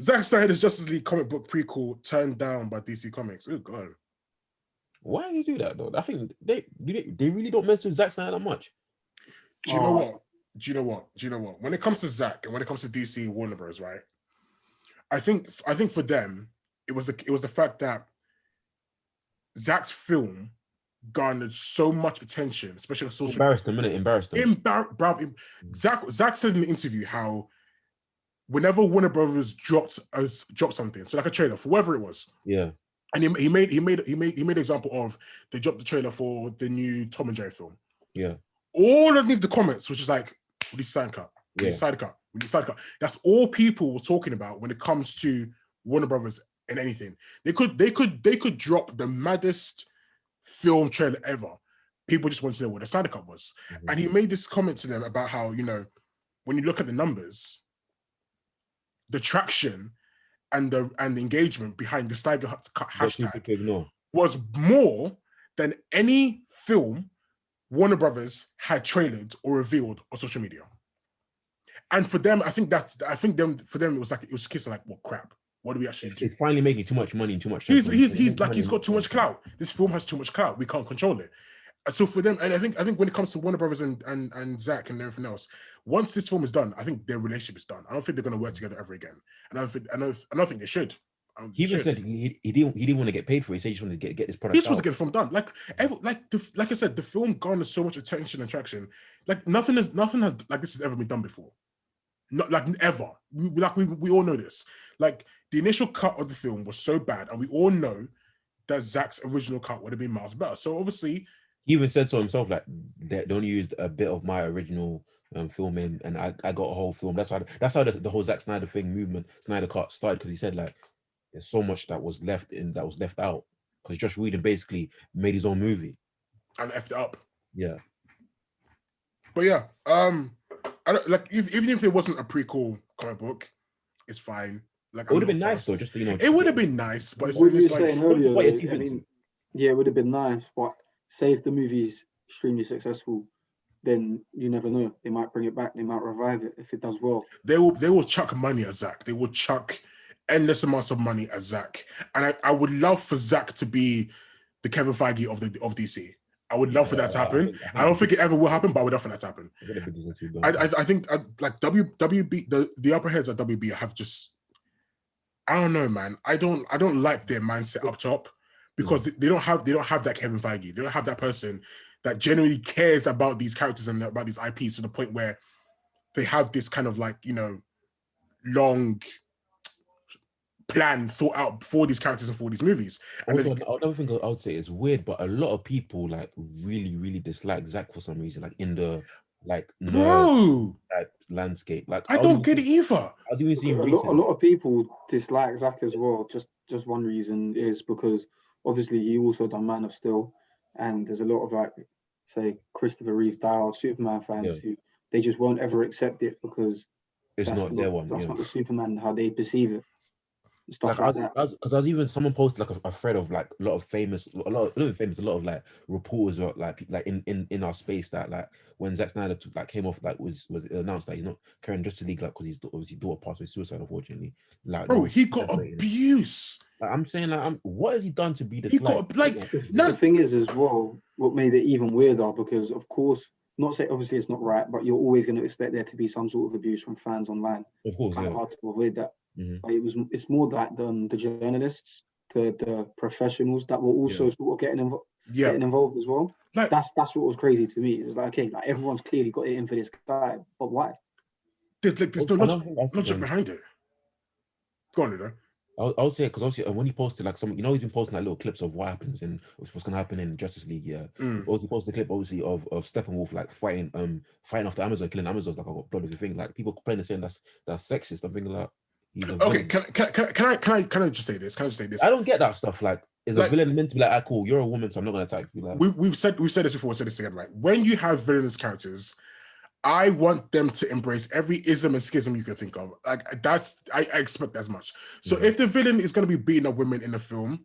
Zack Snyder's Justice League comic book prequel turned down by DC Comics. Oh god. Why do you do that though? I think they really don't mess with Zack Snyder that much. Do you know what? When it comes to Zack and when it comes to DC and Warner Bros., right? I think for them it was the fact that Zack's film garnered so much attention, especially on social. Embarrassed them. Zack said in the interview how whenever Warner Brothers dropped something, so like a trailer for whatever it was, and he made an example of they dropped the trailer for the new Tom and Jerry film, all underneath the comments was just like, we need side cut, we need side cut. That's all people were talking about when it comes to Warner Brothers and anything. They could drop the maddest film trailer ever. People just wanted to know what the Snyder Cut was, and he made this comment to them about how, you know, when you look at the numbers, the traction and the engagement behind the Snyder Cut hashtag was more than any film Warner Brothers had trailered or revealed on social media. And for them, for them it was a case of like, well, crap. What do we actually do? He's finally making too much money and too much. He's got too much clout. This film has too much clout. We can't control it. So for them, and I think when it comes to Warner Brothers and Zack and everything else, once this film is done, I think their relationship is done. I don't think they're going to work together ever again. And I don't think they should. He even said he didn't want to get paid for it. He said he just wanted to get this product. He just wants to get the film done. Like I said, the film garnered so much attention and traction. Like nothing has like this has ever been done before. Not like ever. We all know this. Like the initial cut of the film was so bad, and we all know that Zack's original cut would have been miles better. So obviously, He even said so himself, like they only used a bit of my original filming, and I got a whole film. That's how the whole Zack Snyder thing movement, Snyder Cut started, because he said like there's so much that was left out because Josh Whedon basically made his own movie and effed it up. Yeah, but yeah, I don't like even if it wasn't a prequel comic book, it's fine. Like it would have been nice though, just to, it would have been nice, but what you were like, saying earlier, I mean, yeah, it would have been nice, but say if the movie's extremely successful, then you never know. They might bring it back. They might revive it if it does well. They will chuck money at Zack. They will chuck endless amounts of money at Zack. And I would love for Zack to be the Kevin Feige of DC. I would love for that to happen. I don't think it ever will happen, but I would love for that to happen. I think like WB, the upper heads at WB have just, I don't know, man. I don't like their mindset up top, because they don't have that Kevin Feige. They don't have that person that genuinely cares about these characters and about these IPs to the point where they have this kind of like, long plan thought out for these characters and for these movies. And also, another thing I would say is weird, but a lot of people like really dislike Zack for some reason, like in the like landscape. Like I don't get it either. A lot of people dislike Zack as well. Just one reason is because obviously he also done Man of Steel, and there's a lot of like, say, Christopher Reeve diehard Superman fans who they just won't ever accept it because it's not their one. That's not the Superman how they perceive it. Stuff like that. Because I was even, someone posted like a thread of like a lot of like reporters or like in our space that like when Zack Snyder came off, like was announced that he's not carrying Justice League, like because he's obviously daughter passed away suicide, unfortunately. Like, bro, he got abuse. Like, I'm saying, like, what has he done to be this? He got the thing is as well, what made it even weirder, because of course, not say obviously it's not right, but you're always going to expect there to be some sort of abuse from fans online. Of course, kind of hard to avoid that. But it's more like the journalists, the professionals that were also sort of getting involved as well. Like, that's what was crazy to me. It was like, okay, like everyone's clearly got it in for this guy, but why? There's no logic behind it. Go on, though. I'll say it because obviously when he posted like some, he's been posting like little clips of what happens and what's going to happen in Justice League. Also he posted a clip obviously of Steppenwolf like fighting off the Amazon, killing Amazons. Like, I got blood of the thing. Like, people complaining saying that's sexist. I'm thinking like, okay, can I just say this? Can I just say this? I don't get that stuff. Like, is a villain meant to be like, cool, you're a woman, so I'm not gonna attack you? Like, we've said this before. We'll say this again, right? When you have villainous characters, I want them to embrace every ism and schism you can think of. Like, I expect as much. So if the villain is going to be beating up women in the film,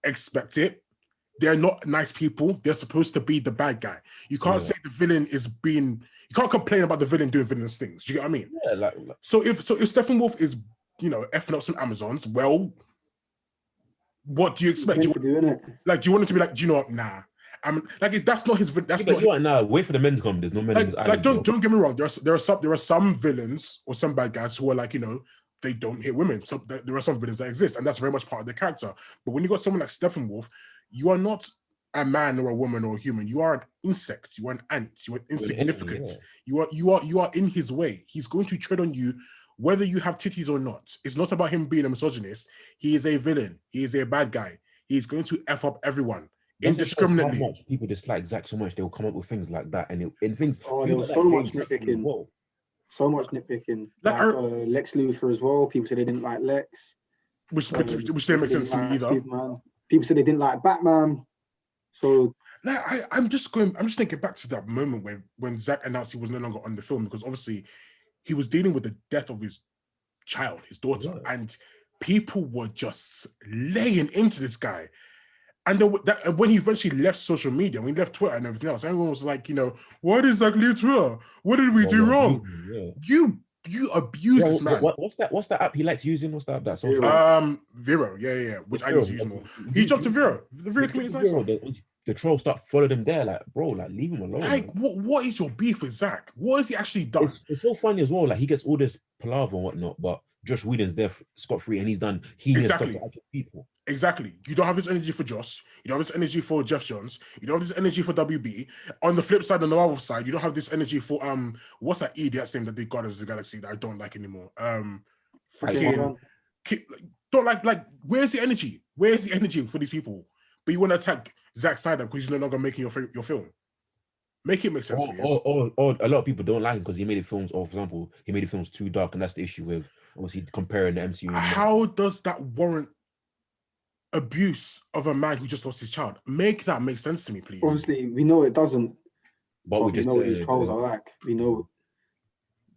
expect it. They're not nice people. They're supposed to be the bad guy. You can't say the villain is being. You can't complain about the villain doing villainous things. Do you get what I mean? Yeah. Like so if Steppenwolf is effing up some Amazons, well, what do you expect? Do you want it to be like, do you know what? Nah. That's not his. That's not. Wait for the men to come. There's no men. Don't get me wrong. There are some villains or some bad guys who are like, they don't hit women. So there are some villains that exist, and that's very much part of their character. But when you got someone like Steppenwolf, you are not a man or a woman or a human. You are an insect. You are an ant. You are insignificant. You are in his way. He's going to tread on you, whether you have titties or not. It's not about him being a misogynist. He is a villain. He is a bad guy. He's going to F up everyone. Indiscriminately. How much people dislike Zack so much, they'll come up with things like that, and things. Oh, there was so much nitpicking. Well. So much nitpicking. Like Lex Luthor as well. People said they didn't like Lex, which didn't make sense to me either. Superman. People said they didn't like Batman. So I'm just thinking back to that moment when Zack announced he was no longer on the film, because obviously he was dealing with the death of his child, his daughter, and people were just laying into this guy. And then when he eventually left social media, when he left Twitter and everything else, everyone was like, why did Zack leave Twitter? What did we do wrong? You abuse this man. What's that app he likes using? What's that app? Vero, yeah. Which I need to use more. He jumped to Vero. The Vero community is nice. The trolls start following him there, like, bro, like, leave him alone. Like, what is your beef with Zack? What has he actually done? It's so funny as well. Like, he gets all this palaver and whatnot, but Josh Whedon's there scot-free, and he's done healing stuff for actual people. Exactly. You don't have this energy for Joss. You don't have this energy for Jeff Johns. You don't have this energy for WB. On the flip side, on the Marvel side, you don't have this energy for what's that idiot name that they got as the Galaxy that I don't like anymore? Freaking don't like. Where's the energy? Where's the energy for these people? but you want to attack Zack Snyder because he's no longer making your film. Make it make sense for you. Or a lot of people don't like him because he made the films, or for example, he made the films too dark, and that's the issue with obviously comparing the MCU. How does that warrant abuse of a man who just lost his child? Make that make sense to me, please. Obviously, we know it doesn't. But we just know what these trolls are like. We know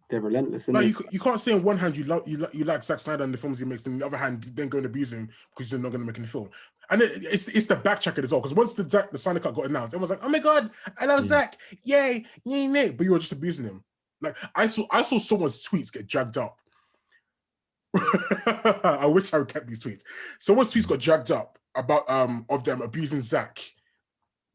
they're relentless. No, you can't say on one hand you like Zack Snyder and the films he makes, and on the other hand then go and abuse him because you're not going to make any film. And it's the backtracking as well, because once the Snyder Cut got announced, everyone's like, "Oh my god, I love Zack, yay, yay!" But you were just abusing him. Like I saw someone's tweets get dragged up. I wish I would kept these tweets. Someone's tweets got dragged up about of them abusing Zack,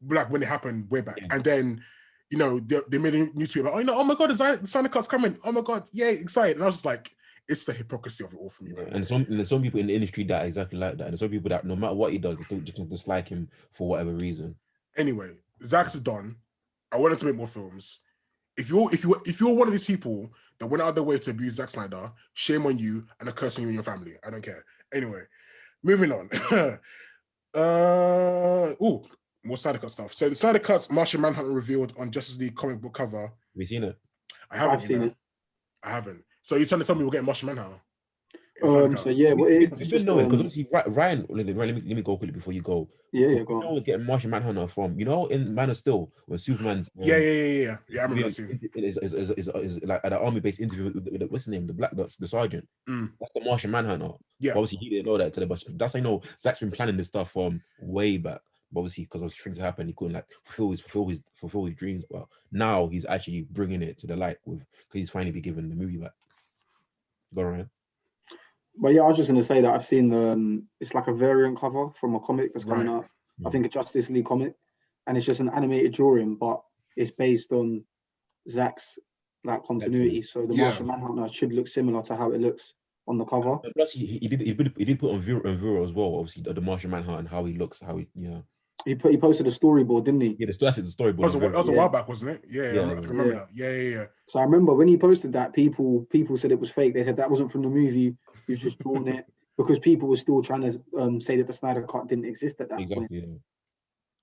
like when it happened way back, and then. You know, they made a new tweet about, oh my god, the Snyder Cut's coming. Oh my god, yay, excited. And I was just like, it's the hypocrisy of it all for me. Yeah. And there's some people in the industry that are exactly like that. And there's some people that no matter what he does, they just dislike him for whatever reason. Anyway, Zack's done. I wanted to make more films. If you're one of these people that went out of their way to abuse Zack Snyder, shame on you and a curse on you and your family. I don't care. Anyway, moving on. More Snyder Cut stuff. So the Snyder Cut's Martian Manhunter revealed on Justice League comic book cover. Have you seen it? I've seen it. I haven't. So you're trying to tell me we're getting Martian Manhunter? So yeah, it's just knowing because obviously Ryan. Let me go quickly before you go. Yeah, go on. You know, getting Martian Manhunter from in Man of Steel when Superman. Yeah. I remember that scene. Is like at an army-based interview with what's his name, the sergeant. That's the Martian Manhunter. Yeah. But obviously he didn't know that today, but that's how I know Zack's been planning this stuff from way back. But obviously, because of things happened, he couldn't like fulfill his dreams. But now he's actually bringing it to the light because he's finally be given the movie back. Go Ryan. But yeah, I was just going to say that I've seen it's like a variant cover from a comic that's coming out. I think a Justice League comic, and it's just an animated drawing, but it's based on Zack's like continuity. So the Martian Manhunter should look similar to how it looks on the cover. Plus, he did put on Vero as well. Obviously, the Martian Manhunter and how he looks, He posted a storyboard, didn't he? Yeah, that's the storyboard. That was a while back, wasn't it? Yeah, I remember that. Yeah. So I remember when he posted that, people said it was fake. They said that wasn't from the movie. He was just drawn it because people were still trying to say that the Snyder Cut didn't exist at that point. Yeah.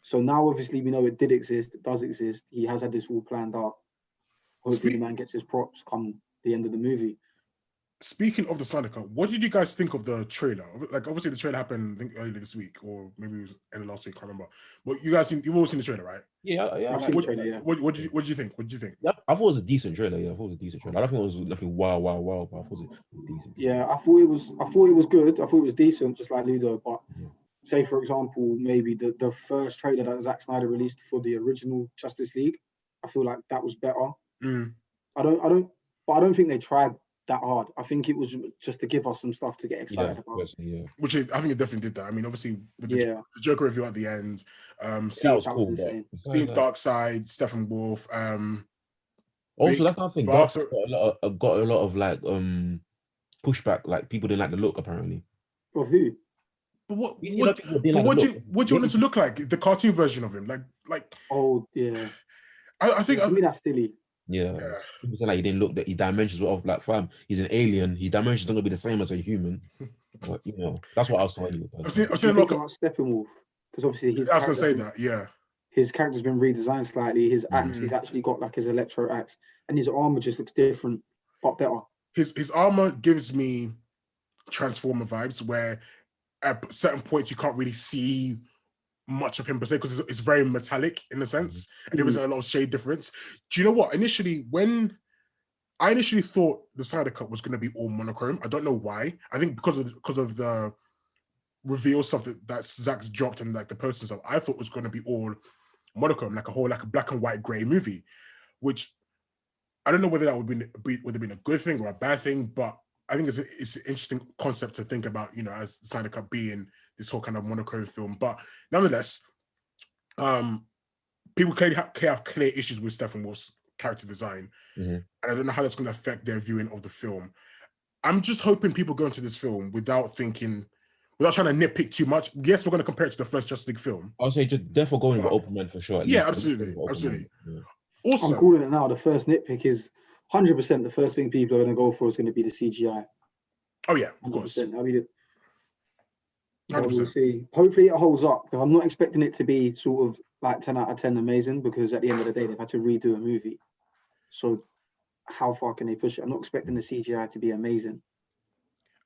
So now, obviously, we know it did exist. It does exist. He has had this all planned out. Hopefully, the man gets his props come the end of the movie. Speaking of the Snyder Cut, what did you guys think of the trailer? Like, obviously, the trailer happened, I think, earlier this week, or maybe it was end of last week. I can't remember. But you've all seen the trailer, right? Yeah. I've seen the trailer, yeah. What did you think? Yeah, I thought it was a decent trailer. Yeah, I thought it was a decent trailer. I don't think it was nothing wow, but I thought it was decent. Yeah, I thought it was good. I thought it was decent, just like Ludo. But say, for example, maybe the first trailer that Zack Snyder released for the original Justice League, I feel like that was better. I don't think they tried that hard. I think it was just to give us some stuff to get excited about. Yeah. Which I think it definitely did that. I mean, obviously with the Joker review at the end, that was cool. Seeing Darkseid, Stephen Wolf. Also, that's another thing. Darkseid got a lot of like pushback. Like people didn't like the look apparently. Of who? But what do you want him to look like? The cartoon version of him, like. Oh yeah. I think that's silly. Yeah. People say like he didn't look that his dimensions were off. Like fam, he's an alien. His dimensions don't gonna be the same as a human. But that's what I was saying. I've seen a lot about Steppenwolf because obviously I was gonna say that. Yeah. His character's been redesigned slightly. His axe, he's actually got like his electro axe, and his armor just looks different, but better. His armor gives me Transformer vibes, where at certain points you can't really see much of him per se because it's very metallic in a sense, and there isn't a lot of shade difference. Do you know what? When I initially thought the Snyder Cut was going to be all monochrome, I don't know why. I think because of the reveal stuff that Zack's dropped and like the post and stuff, I thought it was going to be all monochrome, like a black and white gray movie, which I don't know whether that would have been a good thing or a bad thing, but I think it's an interesting concept to think about, as Snyder Cut being this whole kind of monochrome film. But nonetheless, people clearly have clear issues with Stephen Wolf's character design, and I don't know how that's going to affect their viewing of the film. I'm just hoping people go into this film without trying to nitpick too much. Yes, we're going to compare it to the first Justice League film. I'll say just therefore going with open mind for sure. Yeah, absolutely. Yeah. Also, I'm calling it now. The first nitpick is 100%. The first thing people are going to go for is going to be the CGI. Oh yeah, of course. I mean, But we'll see. Hopefully it holds up, because I'm not expecting it to be sort of like 10 out of 10 amazing, because at the end of the day, they've had to redo a movie. So how far can they push it? I'm not expecting the CGI to be amazing.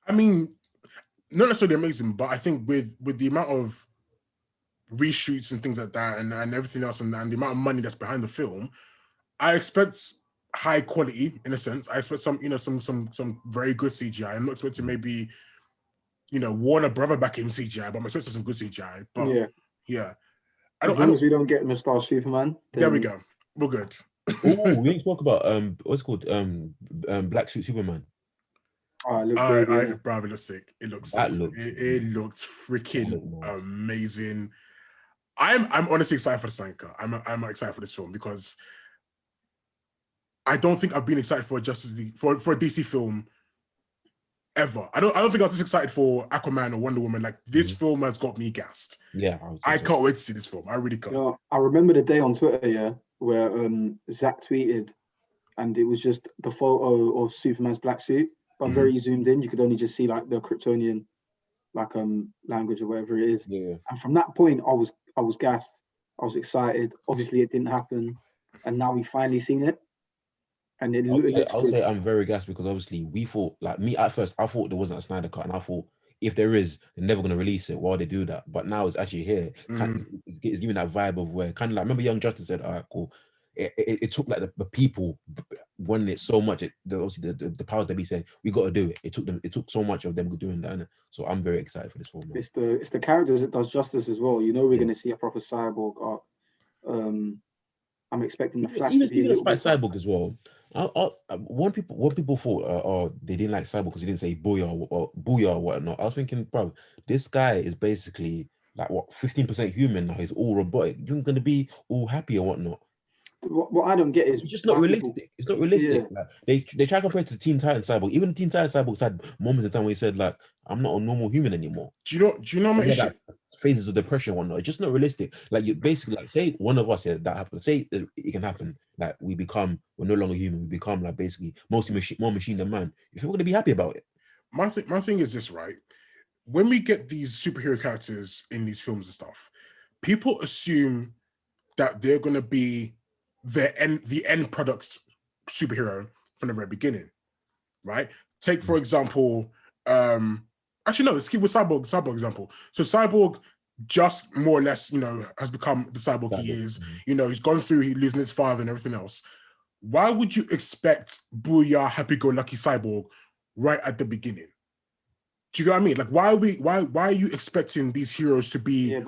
I mean, not necessarily amazing, but I think with the amount of reshoots and things like that and everything else and the amount of money that's behind the film, I expect high quality in a sense. I expect some very good CGI. I'm not expecting maybe, Warner Brother back in CGI, but I'm expecting some good CGI. But yeah. As long as we don't get Mr. Superman. There we go. We're good. Oh, we didn't talk about what's it called? Black Suit Superman. Oh, it looked great. Bravo, it looks sick. It looks sick. It looked freaking amazing. I'm honestly excited for the Snyder Cut. I'm excited for this film because I don't think I've been excited for a Justice League for a DC film ever. I don't think I was this excited for Aquaman or Wonder Woman. Like, this film has got me gassed. Yeah, I can't wait to see this film. I really can't. I remember the day on Twitter, where Zack tweeted, and it was just the photo of Superman's black suit, but very zoomed in. You could only just see like the Kryptonian, like language or whatever it is. Yeah. And from that point, I was gassed. I was excited. Obviously, it didn't happen, and now we finally seen it. And I'll say I'm very gassed because obviously we thought, like me at first, I thought there wasn't a Snyder Cut, and I thought if there is, they're never going to release it while they do that. But now it's actually here. It's giving that vibe of where kind of like, remember Young Justice said, all right, cool. It took like the people wanting it so much. Obviously the powers that be saying we got to do it. It took so much of them doing that. And so I'm very excited for this film. Man. It's the characters that does justice as well. We're going to see a proper cyborg arc. I'm expecting the Flash to be a little bit cyborg as well. What people thought, they didn't like Cyborg because he didn't say booyah or whatnot. I was thinking, bro, this guy is basically like 15% human now. He's all robotic. You're gonna be all happy or whatnot. What I don't get is it's just not realistic. It's not realistic. Yeah. Like, they try to compare it to Teen Titans Cyborg. Even Teen Titans Cyborg had moments of time where he said, like, I'm not a normal human anymore. Do you know my issue? Like, phases of depression and whatnot. It's just not realistic. Like, you basically, like, say one of us that happens. Say it can happen. Like, we're no longer human. We become like basically more machine than man. If you're going to be happy about it. My thing is this, right? When we get these superhero characters in these films and stuff, people assume that they're going to be the end product superhero from the very beginning, right? Take for example, actually no, let's keep with Cyborg example. So Cyborg just more or less, has become the cyborg he is. He's gone through, he losing his father and everything else. Why would you expect booyah, happy-go-lucky Cyborg right at the beginning? Do you know what I mean? Like, why are you expecting these heroes to be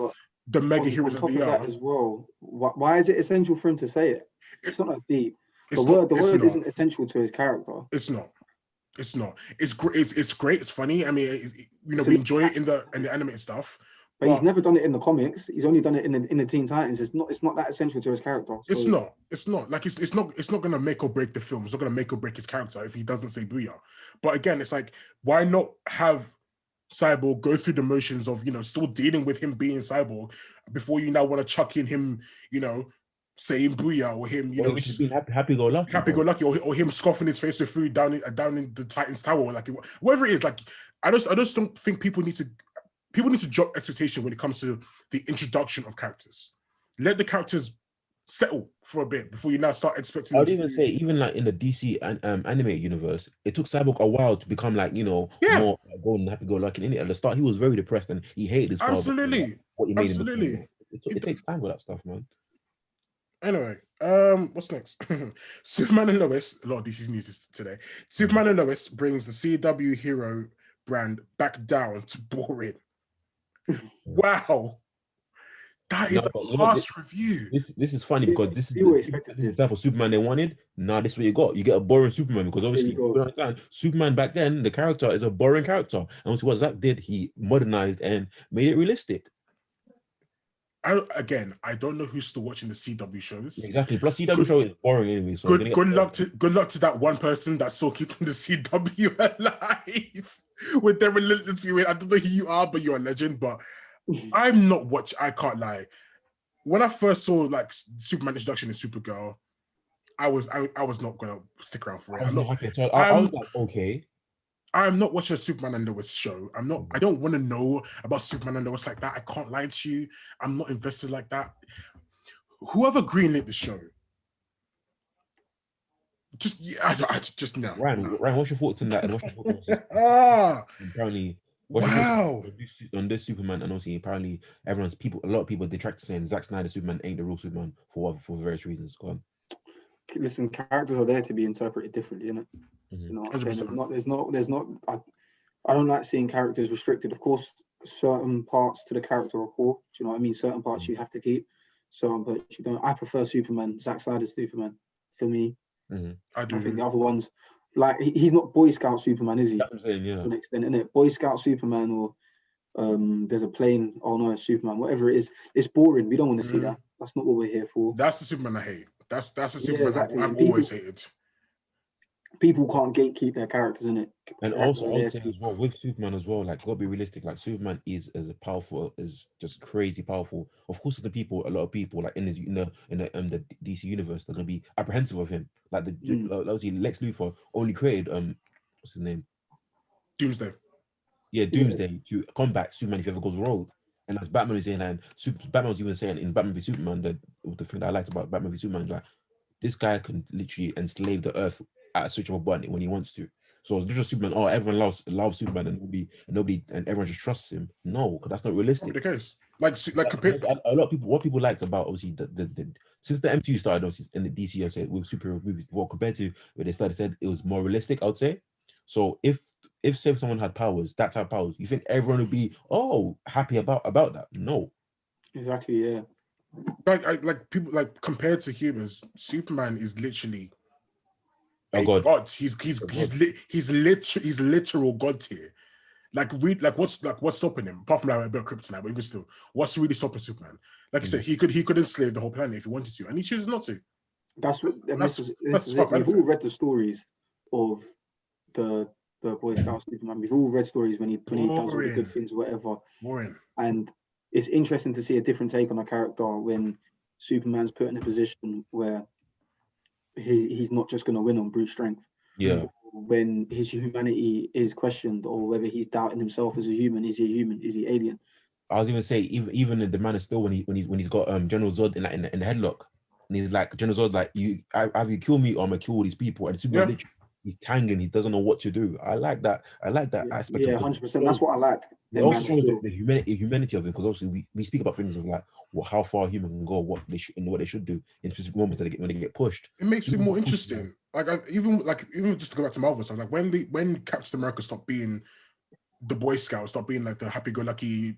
the mega heroes that they are? As well, why is it essential for him to say it? It's not that deep. The word isn't essential to his character. It's not. It's great. It's great. It's funny. I mean, we enjoy it in the animated stuff. But he's never done it in the comics. He's only done it in the Teen Titans. It's not that essential to his character. So. It's not. Like it's not gonna make or break the film. It's not gonna make or break his character if he doesn't say booyah. But again, it's like, why not have Cyborg go through the motions of still dealing with him being Cyborg before you now want to chuck in him saying booyah or him just being happy-go-lucky or him scoffing his face with food down in the Titans Tower, like whatever it is. Like I just don't think people need to drop expectation when it comes to the introduction of characters. Let the characters settle for a bit before you now start expecting. I would even say, even like in the DC animated universe, it took Cyborg a while to become like more golden, happy-go-lucky. And at the start, he was very depressed and he hated his father. Absolutely, what he made him. It takes time with that stuff, man. Anyway, what's next? Superman and Lois. A lot of DC's news today. Superman and Lois brings the CW hero brand back down to boring. Wow. That is a harsh review. This is funny because this is the type of Superman they wanted. Now this is what you got. You get a boring Superman because obviously you understand Superman back then, the character is a boring character. And what Zack did, he modernized and made it realistic. I don't know who's still watching the CW shows. Exactly. Plus CW show is boring anyway. So good luck to that one person that's still keeping the CW alive with their relentless viewing. I don't know who you are, but you're a legend. But I'm not watching. I can't lie. When I first saw like Superman introduction in Supergirl, I was not gonna stick around for it. I was like, okay. I'm not watching a Superman and Lois show. I don't want to know about Superman and Lois like that. I can't lie to you. I'm not invested like that. Whoever greenlit the show, just no. Ryan, what's your thoughts on that? And what's your thoughts on apparently, on this Superman? And obviously, apparently, a lot of people detract saying Zack Snyder Superman ain't the real Superman for various reasons. Go on. Listen, characters are there to be interpreted differently, innit? You know what I'm saying? There's not. I don't like seeing characters restricted. Of course, certain parts to the character are core. Do you know what I mean? Certain parts you have to keep. Certain parts you don't. I prefer Superman, Zack Snyder's Superman, for me. I do. I think the other ones, like he's not Boy Scout Superman, is he? That's what I'm saying, yeah. To an extent, innit? Boy Scout Superman or there's a plane. Oh no, it's Superman. Whatever it is, it's boring. We don't want to see that. That's not what we're here for. That's the Superman I hate. That's the Superman I've always hated. People can't gatekeep their characters, innit? And also, I would say as well with Superman as well, like, gotta be realistic. Like, Superman is as powerful, is just crazy powerful. Of course, a lot of people like in the DC universe, they're gonna be apprehensive of him. Like obviously Lex Luthor only created what's his name? Doomsday. Yeah, Doomsday to combat Superman if he ever goes rogue. And as Batman is saying, and Batman was even saying in Batman v Superman, the thing that I liked about Batman v Superman, like, this guy can literally enslave the earth at a switch of a button when he wants to. So it's just Superman. Oh, everyone loves Superman, and everyone just trusts him. No, because that's not realistic. The case, like a lot of people. What people liked about obviously since the MCU started, obviously in the DC, I said with superhero movies, well, compared to when they started, said it was more realistic. I would say. So if say someone had powers, that type of powers, you think everyone would be happy about that? No. Exactly. Yeah. Like people, like, compared to humans, Superman is literally a god. He's literal god tier. Like what's stopping him? Apart from like a bit of kryptonite, but even still, what's really stopping Superman? Like you said, he could enslave the whole planet if he wanted to, and he chooses not to. This is it. We've all read the stories of the Boy Scout Superman. We've all read stories when he does all the good things, whatever. Boring. And it's interesting to see a different take on a character when Superman's put in a position where he's not just going to win on brute strength. Yeah. When his humanity is questioned, or whether he's doubting himself as a human. Is he a human? Is he alien? I was even say even the Man of Steel when he's got General Zod in the headlock, and he's like, General Zod, like, either you kill me or I'm gonna kill all these people, and Superman literally, he's tangling, he doesn't know what to do. I like that aspect. Yeah, 100%. That's what I like. The humanity of it, because obviously we speak about things of like how far a human can go, what they should do in specific moments when they get pushed. It makes it more interesting. Even just to go back to Marvel stuff, like when Captain America stopped being the Boy Scout, stopped being like the happy-go-lucky,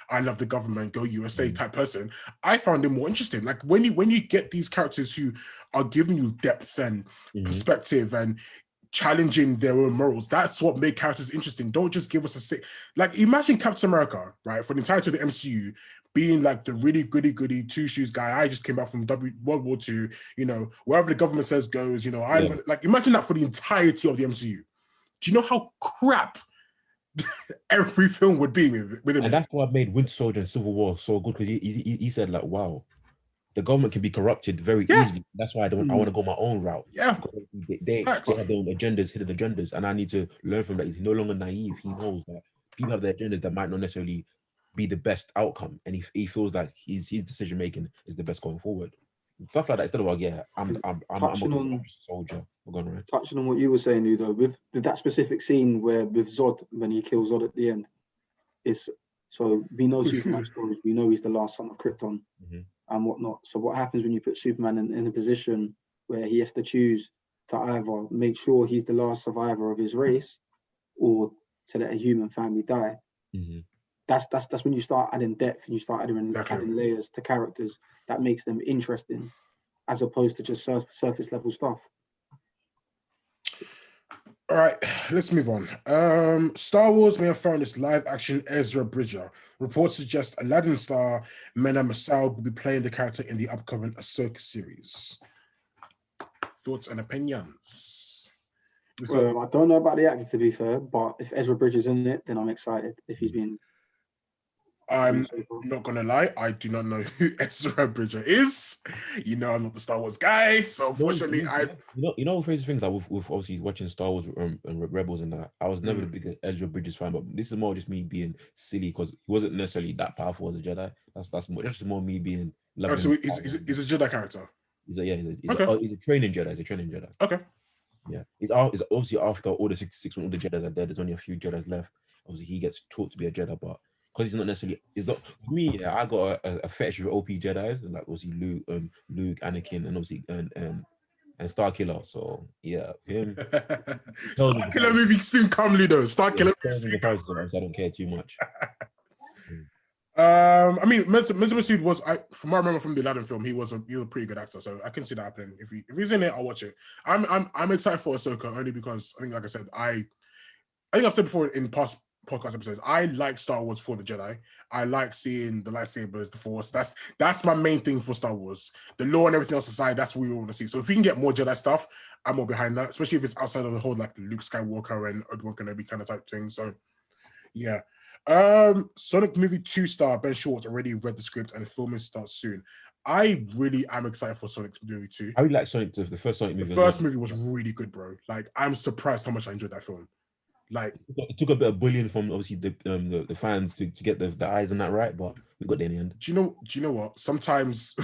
I love the government, go USA type person, I found it more interesting. Like when you get these characters who are giving you depth and perspective and challenging their own morals, that's what makes characters interesting. Don't just give us like, imagine Captain America, right, for the entirety of the MCU being like the really goody two shoes guy. I just came back from World War II, wherever the government says goes, like, imagine that for the entirety of the MCU. Do you know how crap every film would be with him? And that's what made Winter Soldier and Civil War so good, because he said, like, wow, the government can be corrupted very easily. That's why I want to go my own route. Yeah. They have their own agendas, hidden agendas, and I need to learn from that. He's no longer naive. He knows that people have their agendas that might not necessarily be the best outcome, and he feels like his decision making is the best going forward. Stuff like that. Instead of I'm a soldier. Touching on what you were saying, Udo, with that specific scene with Zod, when he kills Zod at the end, so we know Superman's story. We know he's the last son of Krypton and whatnot. So what happens when you put Superman in a position where he has to choose to either make sure he's the last survivor of his race, or to let a human family die? That's when you start adding depth, and you start adding layers to characters that makes them interesting, as opposed to just surface level stuff. All right, let's move on. Star Wars may have found its live-action Ezra Bridger. Reports suggest Aladdin star Mena Massoud will be playing the character in the upcoming Ahsoka series. Thoughts and opinions? I don't know about the actor, to be fair, but if Ezra Bridger's in it, then I'm excited. If he's been I'm not gonna lie, I do not know who Ezra Bridger is. I'm not the Star Wars guy, so unfortunately, you know crazy things that with obviously watching Star Wars and Rebels and that, I was never the biggest Ezra Bridges fan, but this is more just me being silly because he wasn't necessarily that powerful as a Jedi. That's more me being loving. So he's a Jedi character. He's a training Jedi. He's a training Jedi. Okay. Yeah, it's obviously after all the 66 when all the Jedis are dead. There's only a few Jedis left. Obviously, he gets taught to be a Jedi, but because he's not necessarily, it's not for me. Yeah, I got a fetish with OP Jedis, and like obviously Luke, Anakin, and obviously and Starkiller. So yeah, him. Starkiller movie soon come, Ludo. Starkiller movie. I don't care too much. I mean, Mr. Masood was, from what I remember from the Aladdin film, he was a pretty good actor, so I can see that happening. If he's in it, I'll watch it. I'm excited for Ahsoka only because I think, like I said, I think I've said before in past podcast episodes, I like Star Wars for the Jedi. I like seeing the lightsabers, the Force. That's my main thing for Star Wars. The lore and everything else aside, that's what we want to see. So if we can get more Jedi stuff, I'm more behind that, especially if it's outside of the whole like Luke Skywalker and Obi-Wan Kenobi kind of type thing. So yeah. Sonic movie 2 star Ben Schwartz already read the script and filming starts soon. I really am excited for Sonic movie 2. I really like Sonic, the first Sonic movie. The first movie was really good, bro. Like, I'm surprised how much I enjoyed that film. Like, it took a bit of bullying from obviously the fans to get the eyes and that right, but we got there in the end. Do you know what? Sometimes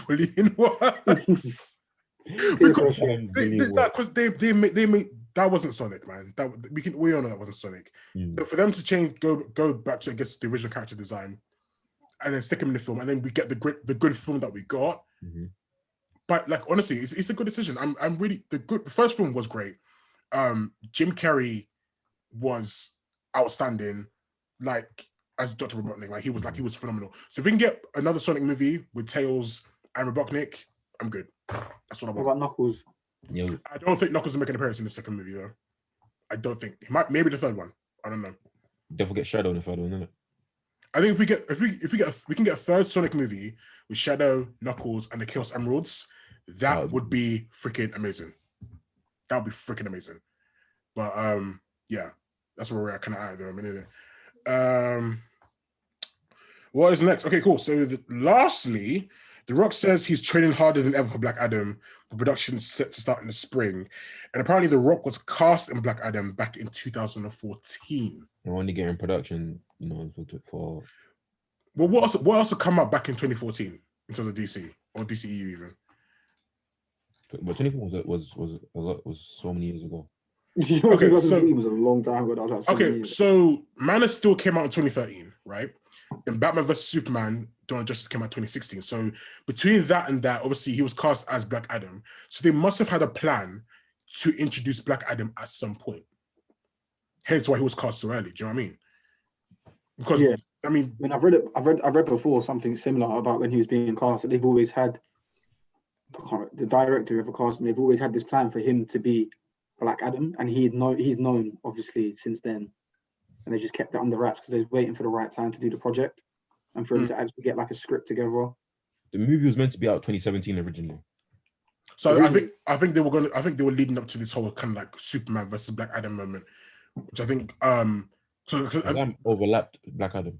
bullying works. Because they made that wasn't Sonic, man. We all know that wasn't Sonic. So for them to go back to, I guess, the original character design, and then stick him in the film, and then we get the good film that we got. But like honestly, it's a good decision. I'm really the first film was great. Jim Carrey was outstanding, like as Dr. Robotnik. Like he was phenomenal. So if we can get another Sonic movie with Tails and Robotnik, I'm good. That's what I want. What about Knuckles? Yeah. I don't think Knuckles will make an appearance in the second movie though. I don't think he might. Maybe the third one. I don't know. Don't forget Shadow in the third one, isn't it? I think we can get a third Sonic movie with Shadow, Knuckles, and the Chaos Emeralds, that would be freaking amazing. That would be freaking amazing. But yeah, that's where we're at kind of at the moment. What is next? Okay, cool. So lastly, The Rock says he's training harder than ever for Black Adam. The production's set to start in the spring. And apparently The Rock was cast in Black Adam back in 2014. We're only getting production, for... Well, what else come out back in 2014 in terms of DC or DCEU even? But 2014 was so many years ago. Okay, so it was a long time ago. So Man of Steel came out in 2013, right? Then Batman vs Superman, Dawn of Justice came out in 2016. So between that and that, obviously he was cast as Black Adam. So they must have had a plan to introduce Black Adam at some point. Hence why he was cast so early. Do you know what I mean? Because I mean, I've read before something similar about when he was being cast. That they've always had the director of a casting. They've always had this plan for him to be Black Adam, and he's known obviously since then. And they just kept it under wraps because they was waiting for the right time to do the project and for him to actually get like a script together. The movie was meant to be out 2017 originally. So I think they were leading up to this whole kind of like Superman versus Black Adam moment, which I think overlapped Black Adam.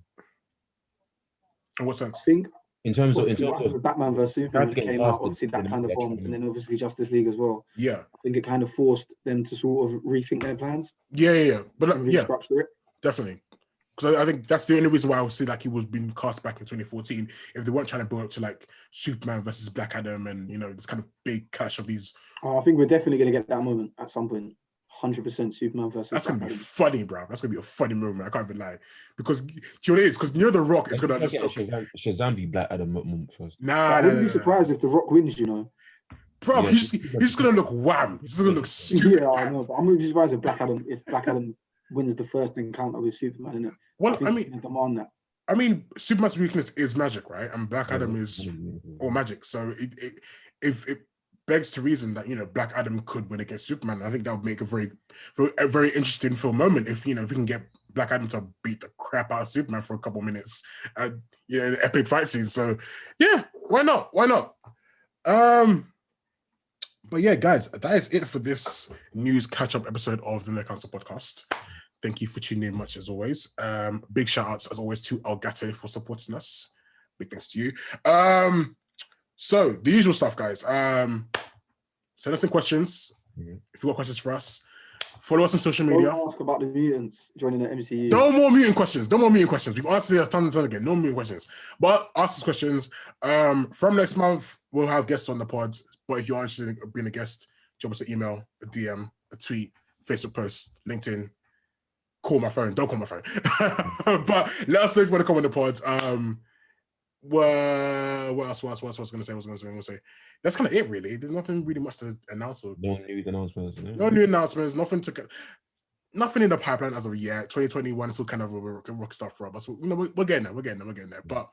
In what sense? I think in terms of Batman versus Superman came out, obviously that kind of bombed, and then obviously Justice League as well. Yeah, I think it kind of forced them to sort of rethink their plans. Yeah. But restructure it. Definitely. Because I think that's the only reason why I would say like he was being cast back in 2014. If they weren't trying to build up to like Superman versus Black Adam and this kind of big clash of these. I think we're definitely going to get that moment at some point. 100% Superman versus. That's going to be funny, bro. That's going to be a funny moment. I can't even lie. Because do you know what it is? Because The Rock is going to just Shazam v Black Adam moment first. I wouldn't be surprised if The Rock wins. Bro, yeah, he's just going to look wham. He's just going to look stupid. Yeah, I know. But I'm going to be surprised if Black Adam wins the first encounter with Superman, innit? Well, I mean, demand that. I mean, Superman's weakness is magic, right? And Black Adam is all magic. So if it begs to reason that Black Adam could win against Superman, I think that would make a very interesting film moment. If we can get Black Adam to beat the crap out of Superman for a couple of minutes, in an epic fight scene. So yeah, why not? But yeah, guys, that is it for this news catch-up episode of the No Council podcast. Thank you for tuning in much as always. Big shout outs as always to Agatha for supporting us. Big thanks to you. So the usual stuff, guys. Send us some questions. If you've got questions for us, follow us on social media. Don't ask about the mutants joining the MCU. No more mutant questions. We've answered it a ton and ton again. No mutant questions. But ask us questions. From next month, we'll have guests on the pod. But if you're interested in being a guest, drop us an email, a DM, a tweet, Facebook post, LinkedIn. Call my phone. Don't call my phone. But let us know if you want to come on the pod. What else? What was I gonna say? That's kind of it, really. There's nothing really much to announce. No new announcements. No new announcements. Nothing in the pipeline as of yet. 2021 is still kind of a rock stuff for us. So, we're getting there. But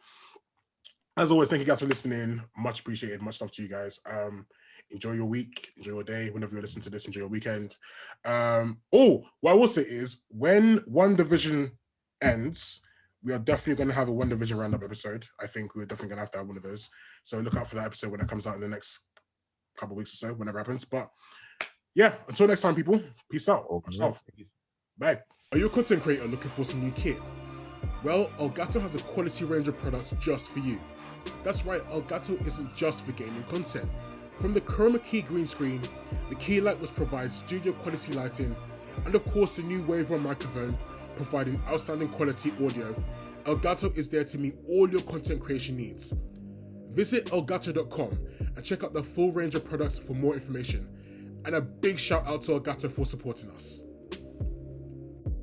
as always, thank you guys for listening. Much appreciated. Much love to you guys. Enjoy your week, enjoy your day. Whenever you listen to this, enjoy your weekend. What I will say is, when WandaVision ends, we are definitely going to have a WandaVision roundup episode. I think we're definitely going to have one of those. So look out for that episode when it comes out in the next couple of weeks or so, whenever it happens. But yeah, until next time, people, peace out. Bye. Are you a content creator looking for some new kit? Well, Elgato has a quality range of products just for you. That's right, Elgato isn't just for gaming content. From the chroma key green screen, the key light which provides studio quality lighting, and of course the new Wave Run microphone providing outstanding quality audio, Elgato is there to meet all your content creation needs. Visit elgato.com and check out the full range of products for more information. And a big shout out to Agatha for supporting us.